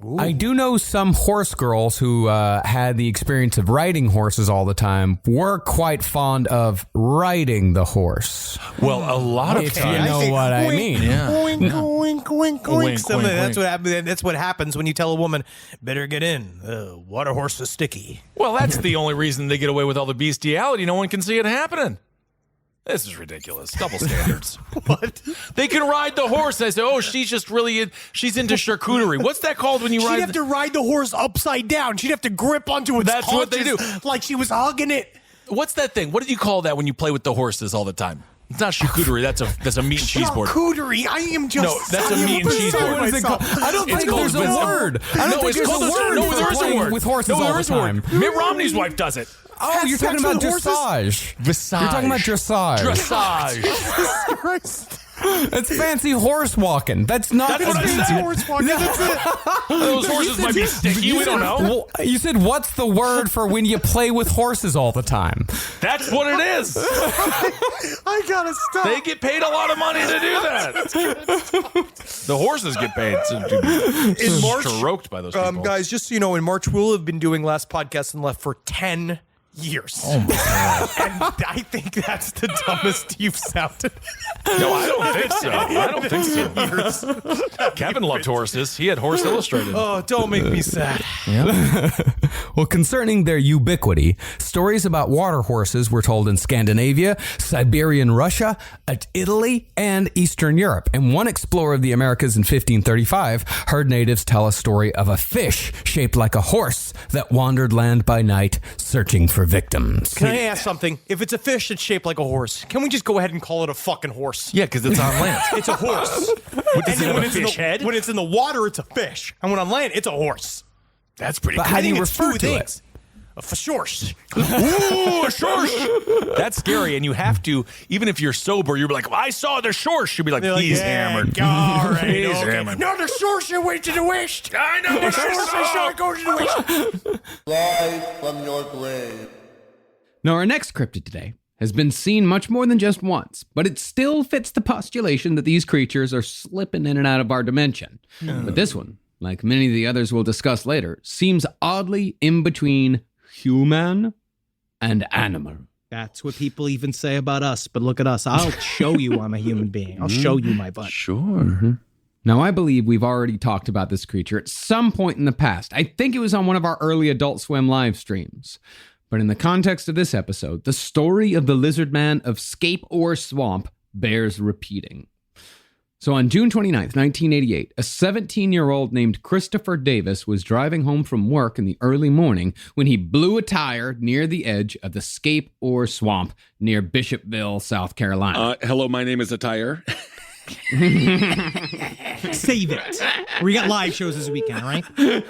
Ooh. I do know some horse girls who had the experience of riding horses all the time were quite fond of riding the horse. Well, a lot of if times. you know what I Wink, mean. Yeah. Wink, wink, wink, wink. Wink, That's what happens when you tell a woman, better get in. Water horse is sticky. Well, that's the only reason they get away with all the bestiality. No one can see it happening. This is ridiculous. Double standards. What? They can ride the horse. I say, oh, she's just she's into charcuterie. What's that called when you She'd ride? have to ride the horse upside down. She'd have to grip onto its That's what they do. like she was hugging it. What's that thing? What do you call that when you play with the horses all the time? It's not charcuterie. That's a meat and cheese board. Charcuterie. I am just. No, that's a meat and cheese board. What is it called? I don't think there's a word. I don't think there's a word. No, there is a word. With horses all the time. Mitt Romney's wife does it. Oh, you're talking about dressage. Dressage. You're talking about dressage. Dressage. That's fancy horse walking. That's not That's what I said. Horse walking. That's it. Those horses might be sticky. We don't know. Well, you said, what's the word for when you play with horses all the time? That's what it is. I gotta stop. They get paid a lot of money to do that. The horses get paid to be In March, stroked by those people. guys, just so you know, in March we'll have been doing Last Podcast and Left for 10 years. Oh my God. And I think that's the dumbest you've sounded. No, I don't think so. I don't think so. Kevin loved horses. He had Horse Illustrated. Oh, don't make me sad. Well, concerning their ubiquity, stories about water horses were told in Scandinavia, Siberian Russia, Italy, and Eastern Europe. And one explorer of the Americas in 1535 heard natives tell a story of a fish shaped like a horse that wandered land by night searching for victims. Can I ask something? If it's a fish that's shaped like a horse, can we just go ahead and call it a fucking horse? Yeah, because it's on land. It's a horse. Does it have a fish head? When it's in the water, it's a fish. And when on land, it's a horse. That's pretty But cool. how do you It's refer two to things. it? A shorsh. Ooh, a shorsh. That's scary. And you have to, even if you're sober, you're like, I saw the shorsh. You'll be like, he's hammered. All right, He's okay. hammered. No, the shorsh you went to the west. I know. The shorsh go to the west. Rise from your grave. Now, our next cryptid today has been seen much more than just once, but it still fits the postulation that these creatures are slipping in and out of our dimension. But this one, like many of the others we'll discuss later, seems oddly in between human and animal. That's what people even say about us, but look at us. I'll show you I'm a human being. I'll show you my butt. Sure. Now, I believe we've already talked about this creature at some point in the past. I think it was on one of our early Adult Swim live streams. But in the context of this episode, the story of the lizard man of Scape Ore Swamp bears repeating. So on June 29th, 1988, a 17-year-old named Christopher Davis was driving home from work in the early morning when he blew a tire near the edge of the Scape Ore Swamp near Bishopville, South Carolina. Hello, my name is Attire. Save it. We got live shows this weekend, all right?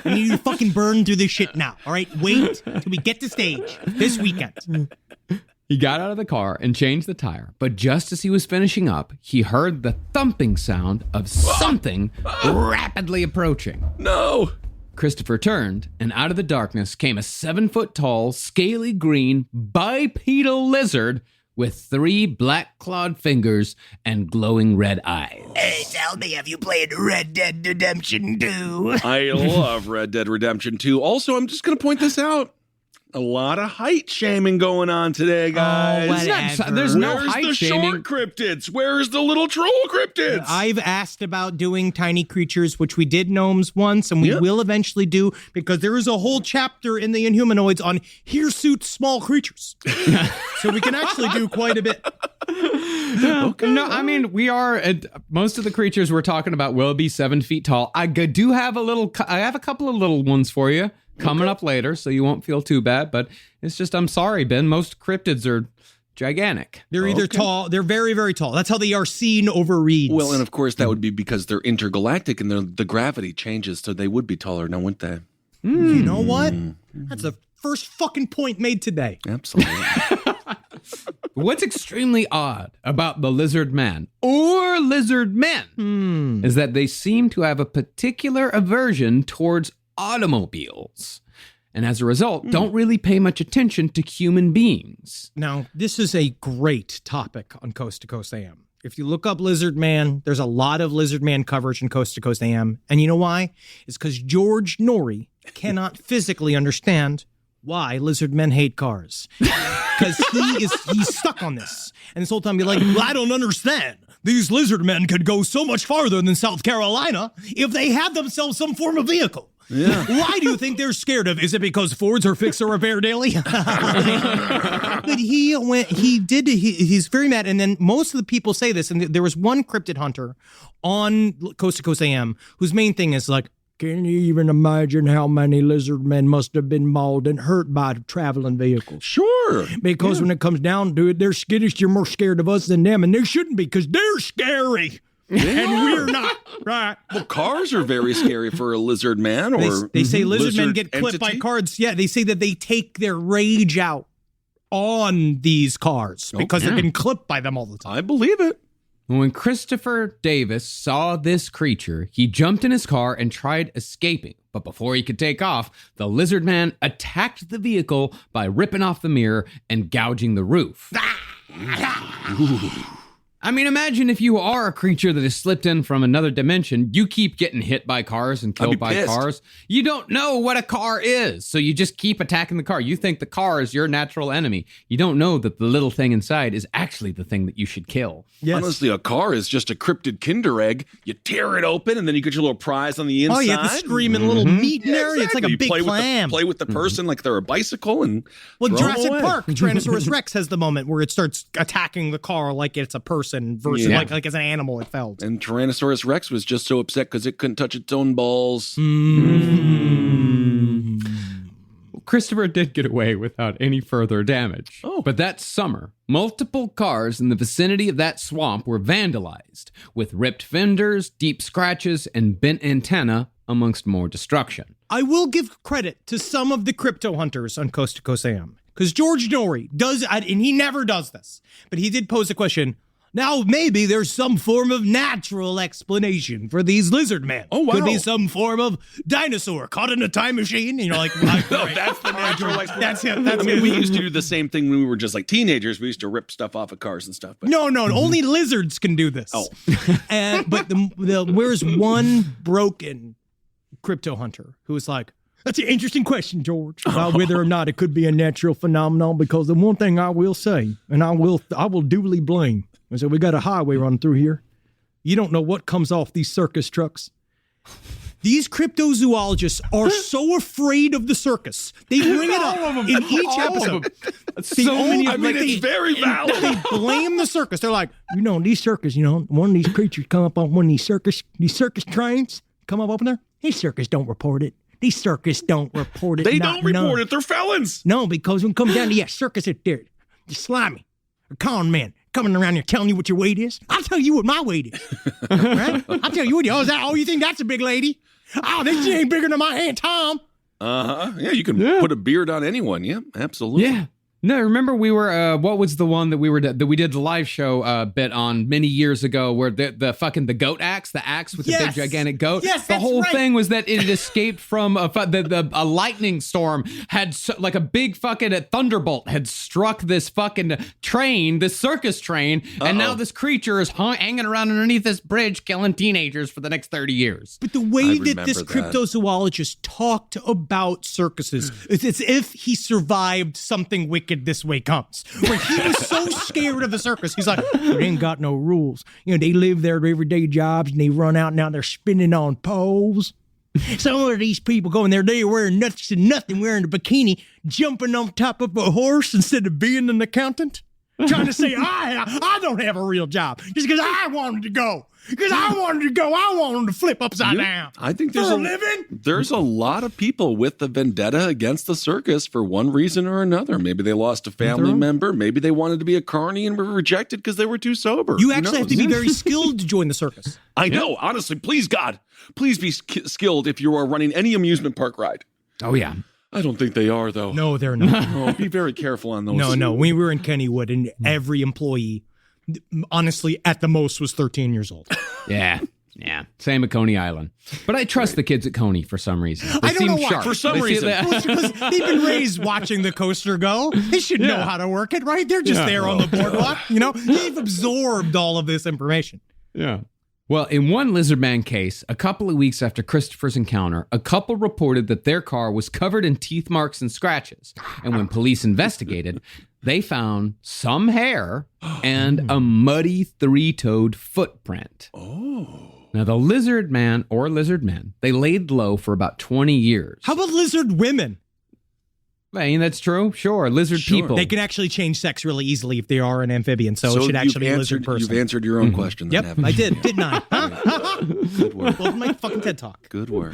We need to fucking burn through this shit now, all right? Wait till we get to stage this weekend. He got out of the car and changed the tire, but just as he was finishing up, he heard the thumping sound of something rapidly approaching. No! Christopher turned, and out of the darkness came a 7-foot-tall, scaly green, bipedal lizard with 3 black-clawed fingers and glowing red eyes. Hey, tell me, have you played Red Dead Redemption 2? I love Red Dead Redemption 2. Also, I'm just going to point this out. A lot of height shaming going on today, guys. There's no Where's height the shaming. short cryptids? Where's the little troll cryptids? I've asked about doing tiny creatures, which we did gnomes once, and we will eventually do, because there is a whole chapter in the Inhumanoids on hirsute small creatures. So we can actually do quite a bit. Okay. No, I mean, we are, most of the creatures we're talking about will be 7 feet tall. I do have I have a couple of little ones for you coming up later, so you won't feel too bad, but it's just, I'm sorry, Ben, most cryptids are gigantic. They're either tall, they're very, very tall. That's how they are seen over reeds. Well, and of course, that would be because they're intergalactic and the gravity changes, so they would be taller now, wouldn't they? You know what? That's the first fucking point made today. Absolutely. What's extremely odd about the lizard man or lizard men is that they seem to have a particular aversion towards automobiles, and as a result, don't really pay much attention to human beings. Now, this is a great topic on Coast to Coast AM. If you look up Lizard Man, there's a lot of Lizard Man coverage in Coast to Coast AM. And you know why? It's because George Norrie cannot physically understand why lizard men hate cars. Because he's stuck on this. And this whole time he's like, well, I don't understand. These lizard men could go so much farther than South Carolina if they had themselves some form of vehicle. Yeah. Why do you think they're scared of? Is it because Fords are fixed or repair daily? But he's very mad. And then most of the people say this, and there was one cryptid hunter on Coast to Coast AM whose main thing is like, can you even imagine how many lizard men must have been mauled and hurt by traveling vehicles? Sure. Because when it comes down to it, they're skittish. You're more scared of us than them, and they shouldn't be because they're scary. And we're not, right? Well, cars are very scary for a lizard man, or they say lizard men get clipped by entity? cars. Yeah, they say that they take their rage out on these cars because they've been clipped by them all the time. I believe it. When Christopher Davis saw this creature, he jumped in his car and tried escaping. But before he could take off, the lizard man attacked the vehicle by ripping off the mirror and gouging the roof. I mean, imagine if you are a creature that has slipped in from another dimension, you keep getting hit by cars and killed by cars. You don't know what a car is, so you just keep attacking the car. You think the car is your natural enemy. You don't know that the little thing inside is actually the thing that you should kill. Yes. Honestly, a car is just a cryptid Kinder egg. You tear it open, and then you get your little prize on the inside. Oh, you have to scream in little meat in there. Exactly. It's like a big clam. Play with the person like they're a bicycle, and Jurassic Park, Tyrannosaurus Rex has the moment where it starts attacking the car like it's a person versus like as an animal it felt. And Tyrannosaurus Rex was just so upset because it couldn't touch its own balls. Christopher did get away without any further damage. But that summer, multiple cars in the vicinity of that swamp were vandalized, with ripped fenders, deep scratches, and bent antenna, amongst more destruction. I will give credit to some of the crypto hunters on Coast to Coast AM, because George Norrie does, and he never does this, but he did pose a question. Now, maybe there's some form of natural explanation for these lizard men. Oh, wow. Could be some form of dinosaur caught in a time machine. And you're like, well, no, that's the natural explanation. That's it. That's I mean, we used to do the same thing when we were just like teenagers. We used to rip stuff off of cars and stuff. But... No, only lizards can do this. Oh. But where's one broken crypto hunter who was like, that's an interesting question, George, about whether or not it could be a natural phenomenon, because the one thing I will say, and I will duly blame, is that we got a highway running through here. You don't know what comes off these circus trucks. These cryptozoologists are so afraid of the circus. They bring it up in each episode. It's very valid. They blame the circus. They're like, these circus, one of these creatures come up on one of these circus trains, come up there. These circus don't report it. These circus don't report it. They don't report it. They're felons. No, because when it comes down to circus, they're slimy. Con men. coming around here telling you what your weight is. I'll tell you what my weight is. Right? I'll tell you what. Oh, is that? Oh, you think that's a big lady? Oh, this ain't bigger than my Aunt Tom. Yeah, you can put a beard on anyone. Yeah, absolutely. Yeah. No, remember we were, what was the one that we did the live show bit on many years ago where the fucking the goat axe, the axe with the big gigantic goat. Yes, the whole thing was that it had escaped from a lightning storm like a big fucking thunderbolt had struck this fucking train, this circus train. And now this creature is hanging around underneath this bridge killing teenagers for the next 30 years. But the way that this cryptozoologist talked about circuses, it's as if he survived something wicked this way comes. Where he was so scared of the circus, he's like, they ain't got no rules. You know, they live their everyday jobs and they run out and now they're spinning on poles. Some of these people going there, they're wearing nothing, wearing a bikini, jumping on top of a horse instead of being an accountant. Trying to say, I don't have a real job. Just because I wanted to go. Because I wanted to go. I wanted to flip upside down. I think there's a living. There's a lot of people with the vendetta against the circus for one reason or another. Maybe they lost a family member. Maybe they wanted to be a carny and were rejected because they were too sober. You actually have to be very skilled to join the circus. I know. Honestly, please, God, please be skilled if you are running any amusement park ride. Oh, yeah. I don't think they are, though. No, they're not. Oh, be very careful on those. No. We were in Kennywood, and every employee, honestly, at the most, was 13 years old. Yeah. Same at Coney Island. But I trust the kids at Coney for some reason. They I don't know seem why. sharp. For some reason. Because they've been raised watching the coaster go. They should know how to work it, right? They're just there on the boardwalk. You know, they've absorbed all of this information. Yeah. Well, in one lizard man case, a couple of weeks after Christopher's encounter, a couple reported that their car was covered in teeth marks and scratches. And when police investigated, they found some hair and a muddy three-toed footprint. Oh. Now, the lizard man or lizard men, they laid low for about 20 years. How about lizard women? I mean, that's true. Sure. Lizard people. They can actually change sex really easily if they are an amphibian. So it should actually be a lizard person. You've answered your own question. Then, Yep, I did. Didn't I? Good work. Well, my fucking TED Talk. Good work.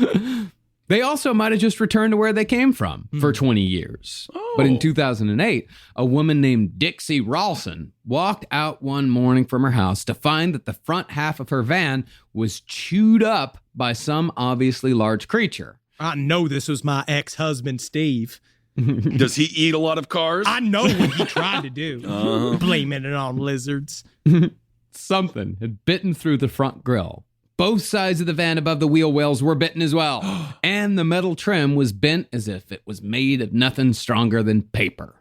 They also might have just returned to where they came from for 20 years. Oh. But in 2008, a woman named Dixie Rawson walked out one morning from her house to find that the front half of her van was chewed up by some obviously large creature. I know this was my ex-husband, Steve. Does he eat a lot of cars? I know what he tried to do. Blaming it on lizards. Something had bitten through the front grille. Both sides of the van above the wheel wells were bitten as well. And the metal trim was bent as if it was made of nothing stronger than paper.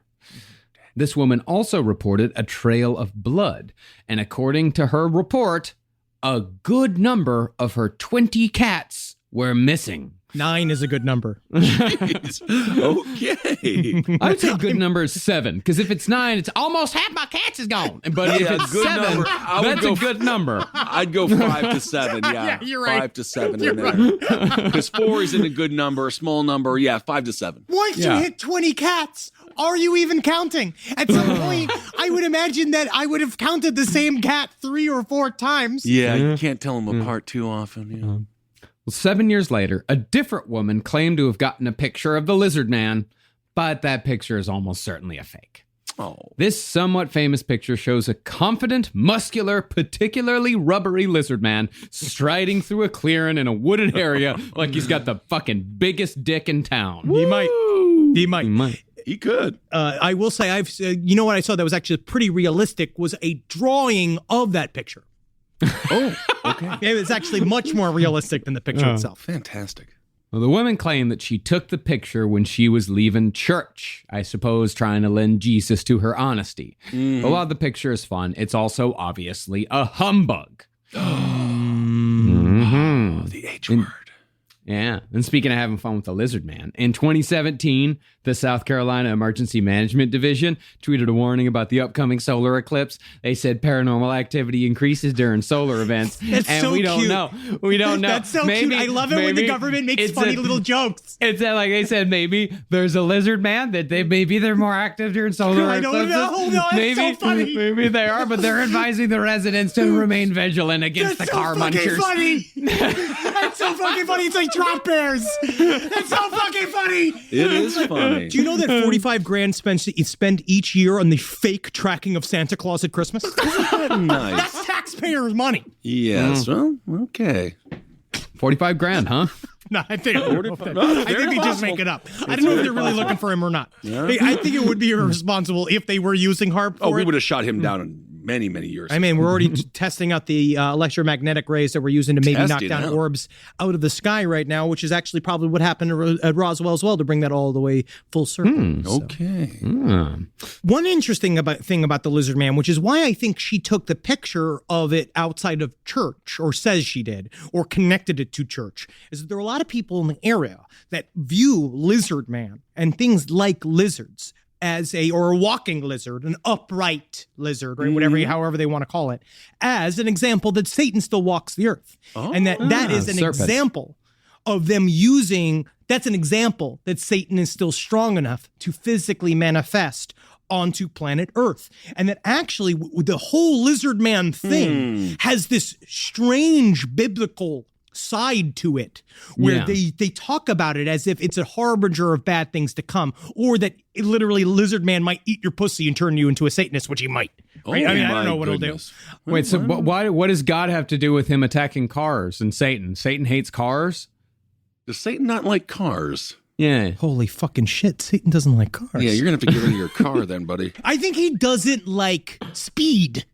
This woman also reported a trail of blood. And according to her report, a good number of her 20 cats were missing. 9 is a good number. Jeez. Okay. I would say a good number is 7, because if it's 9, it's almost half my cats is gone. But if it's good 7, number. that's a good number. I'd go 5 to 7. Yeah, you're right. 5 to 7 in there. Because 4 isn't a good number, a small number. Yeah, 5 to 7. Once you hit 20 cats, are you even counting? At some point, I would imagine that I would have counted the same cat 3 or 4 times. Yeah, you can't tell them apart too often. Yeah. Well, 7 years later, a different woman claimed to have gotten a picture of the lizard man, but that picture is almost certainly a fake. Oh. This somewhat famous picture shows a confident, muscular, particularly rubbery lizard man striding through a clearing in a wooded area like he's got the fucking biggest dick in town. He might. He could. I will say, you know what I saw that was actually pretty realistic was a drawing of that picture. Oh, okay. It's actually much more realistic than the picture itself. Fantastic. Well, the woman claimed that she took the picture when she was leaving church, I suppose trying to lend Jesus to her honesty. But while the picture is fun, it's also obviously a humbug. The H word. Yeah. And speaking of having fun with the lizard man, in 2017, the South Carolina Emergency Management Division tweeted a warning about the upcoming solar eclipse. They said paranormal activity increases during solar events. That's and so we don't cute. know. We don't know. That's so cute. I love it when the government makes funny little jokes. It's like they said, maybe there's a lizard man that maybe they're more active during solar I don't eclipses. know. No, it's so funny. Maybe they are, but they're advising the residents to remain vigilant against That's the car so fucking munchers. funny. That's so fucking funny. It's like drop bears. That's so fucking funny. It is funny. Do you know that 45 grand spent each year on the fake tracking of Santa Claus at Christmas? Nice. That's taxpayers' money. Yes. Well, okay. 45 grand, huh? No, I think No, they just make it up. I don't know if they're really looking for him or not. Yeah. I think it would be irresponsible if they were using HARP for we it. would have shot him down many, many years. I mean, we're already testing out the electromagnetic rays that we're using to maybe knock Testing down out. orbs out of the sky right now, which is actually probably what happened at Roswell as well, to bring that all the way full circle. Okay. One interesting thing about the Lizard Man, which is why I think she took the picture of it outside of church, or says she did, or connected it to church, is that there are a lot of people in the area that view Lizard Man and things like lizards as a walking lizard, an upright lizard, right? However they want to call it, as an example that Satan still walks the earth. And that is an serpent. example of them using, that's an example that Satan is still strong enough to physically manifest onto planet Earth. And that actually the whole Lizard Man thing has this strange biblical side to it, where they talk about it as if it's a harbinger of bad things to come, or that literally Lizard Man might eat your pussy and turn you into a Satanist, which he might. Right? I don't know what he'll do. Wait, so what does God have to do with him attacking cars and Satan? Satan hates cars? Does Satan not like cars? Yeah. Holy fucking shit, Satan doesn't like cars. Yeah, you're going to have to get rid of your car then, buddy. I think he doesn't like speed.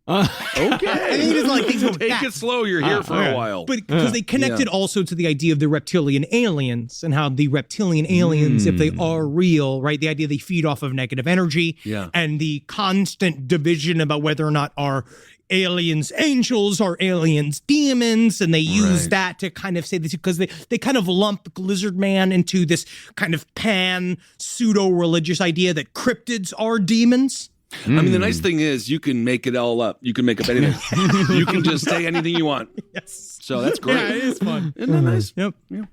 Okay. I think he doesn't like things going Take fast. it slow. You're here for a while. But because they connected also to the idea of the reptilian aliens, and how the reptilian aliens, if they are real, right, the idea they feed off of negative energy, and the constant division about whether or not are aliens angels or aliens demons, and they use that to kind of say this, because they kind of lump Lizard Man into this kind of pan pseudo-religious idea that cryptids are demons. I mean, the nice thing is you can make it all up. You can make up anything. You can just say anything you want. Yes. So that's great. Yeah, it is fun. Isn't that nice? Yep. Yeah.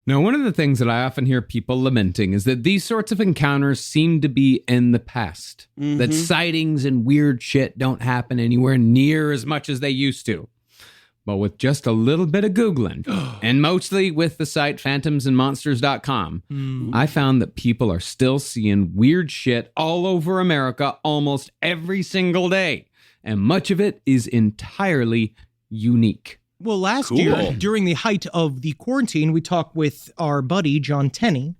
Now, one of the things that I often hear people lamenting is that these sorts of encounters seem to be in the past. That sightings and weird shit don't happen anywhere near as much as they used to. But with just a little bit of Googling, and mostly with the site phantomsandmonsters.com, I found that people are still seeing weird shit all over America almost every single day. And much of it is entirely unique. Well, last year, during the height of the quarantine, we talked with our buddy, John Tenney,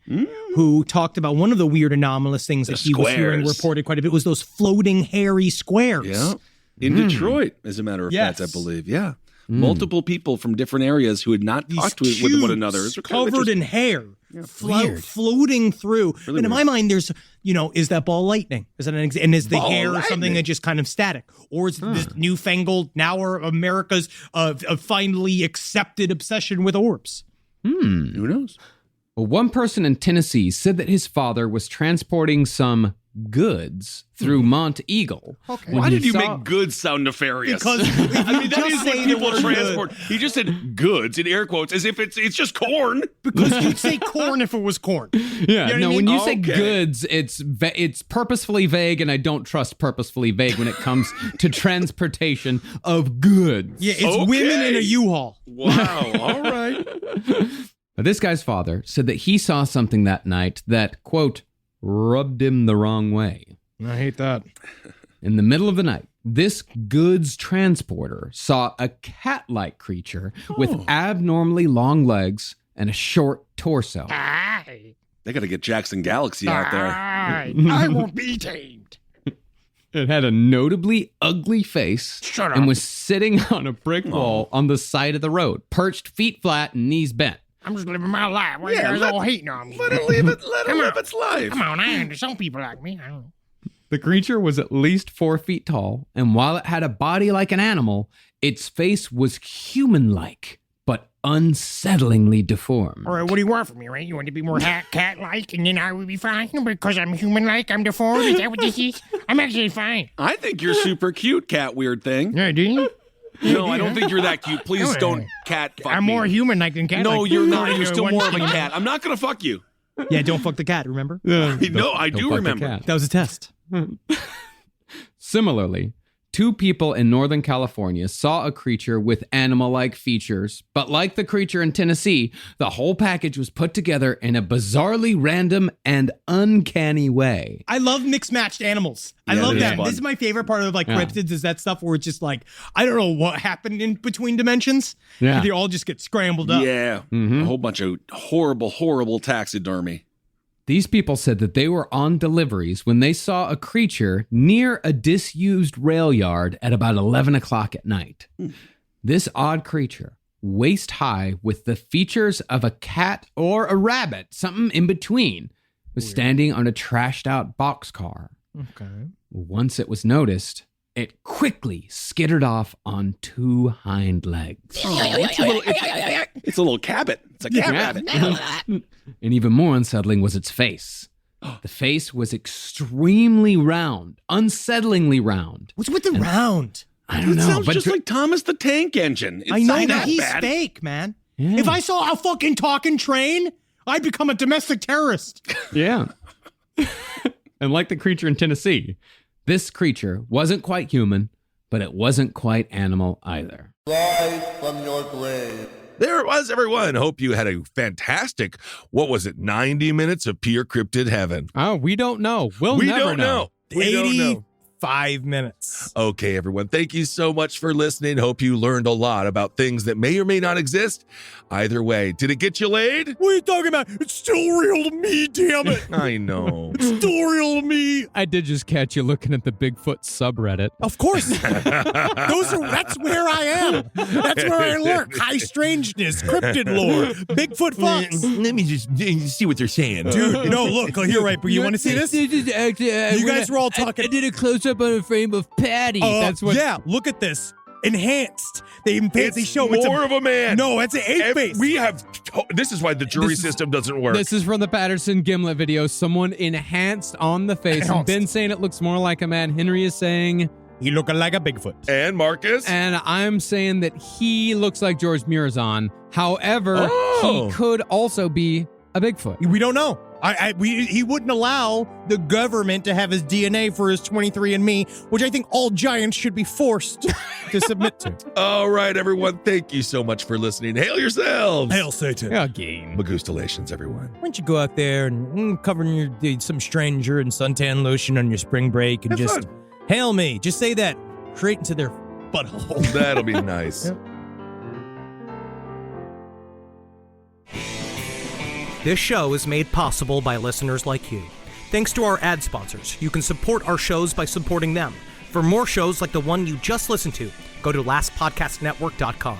who talked about one of the weird anomalous things that he was hearing reported quite a bit, was those floating hairy squares. Yeah. In Detroit, as a matter of fact, I believe. Yeah. Multiple people from different areas who had not talked with one another. It's covered in hair, floating through. Really and in my mind, there's, is that ball lightning? Is that and is the Ball hair lightning? something that just kind of static? Or is this newfangled, now are America's finally accepted obsession with orbs? Who knows? Well, one person in Tennessee said that his father was transporting some goods through Mont Eagle. Okay. Why did you make goods sound nefarious? Because I mean, that is what people transport. He just said goods in air quotes as if it's just corn. Because you'd say corn if it was corn. Yeah, You know what I when mean? you say goods, it's purposefully vague, and I don't trust purposefully vague when it comes to transportation of goods. Yeah, it's women in a U-Haul. Wow, all right. But this guy's father said that he saw something that night that, quote, rubbed him the wrong way. I hate that. In the middle of the night, this goods transporter saw a cat-like creature with abnormally long legs and a short torso. They got to get Jackson Galaxy out there. I will be tamed. It had a notably ugly face and was sitting on a brick wall on the side of the road, perched feet flat and knees bent. I'm just living my life. Why you guys all hating on me? Let it live its life. Come on, I am. There's some people like me. I don't know. The creature was at least 4 feet tall, and while it had a body like an animal, its face was human-like, but unsettlingly deformed. All right, what do you want from me, right? You want to be more cat-like, and then I will be fine? Because I'm human-like, I'm deformed? Is that what this is? I'm actually fine. I think you're super cute, cat weird thing. Yeah, do you? No, I don't think you're that cute. Please don't cat fuck I'm me. more human-like than cat-like. No, you're not. You're still One more of a thing. cat. I'm not going to fuck you. Yeah, don't fuck the cat, remember? No, I do remember. That was a test. Similarly, 2 people in Northern California saw a creature with animal-like features, but like the creature in Tennessee, the whole package was put together in a bizarrely random and uncanny way. I love mixed-matched animals. I love that. This is my favorite part of cryptids is that stuff where it's just like, I don't know what happened in between dimensions. Yeah. They all just get scrambled up. Yeah. A whole bunch of horrible, horrible taxidermy. These people said that they were on deliveries when they saw a creature near a disused rail yard at about 11 o'clock at night. This odd creature, waist high with the features of a cat or a rabbit, something in between, was standing on a trashed out boxcar. Okay. Once it was noticed, it quickly skittered off on 2 hind legs. It's a little cabot. It's a cat rabbit. And even more unsettling was its face. The face was extremely round, unsettlingly round. What's with the round? I don't know. Sounds just like Thomas the Tank Engine. It's I know not that he's bad. fake, man. Yeah. If I saw a fucking talking train, I'd become a domestic terrorist. Yeah. And like the creature in Tennessee, this creature wasn't quite human, but it wasn't quite animal either. Rise from your grave. There it was, everyone. Hope you had a fantastic, 90 minutes of pure cryptid heaven. Oh, we don't know. We don't know. We don't know. 5 minutes. Okay, everyone. Thank you so much for listening. Hope you learned a lot about things that may or may not exist. Either way, did it get you laid? What are you talking about? It's still real to me, damn it. I know. It's still real to me. I did just catch you looking at the Bigfoot subreddit. Of course. That's where I am. That's where I lurk. High strangeness, cryptid lore, Bigfoot fucks. Let me just see what they're saying. Dude, no, look, you're right, but you want to see this? You guys were all talking. I did a close-up on a frame of Patty. That's what. Yeah, look at this. Enhanced. They show it's more of a man. No, it's an ape face. We have. This is why the jury system doesn't work. This is from the Patterson Gimlet video. Someone enhanced on the face. And Ben's saying it looks more like a man. Henry is saying he looking like a Bigfoot. And Marcus. And I'm saying that he looks like George Murazan. However, he could also be a Bigfoot. We don't know. He wouldn't allow the government to have his DNA for his 23andMe, which I think all giants should be forced to submit to. All right, everyone. Thank you so much for listening. Hail yourselves. Hail Satan. Again. Magustalations, everyone. Why don't you go out there and cover some stranger in suntan lotion on your spring break and Have fun. hail me. Just say that straight into their butthole. That'll be nice. Yep. This show is made possible by listeners like you. Thanks to our ad sponsors, you can support our shows by supporting them. For more shows like the one you just listened to, go to lastpodcastnetwork.com.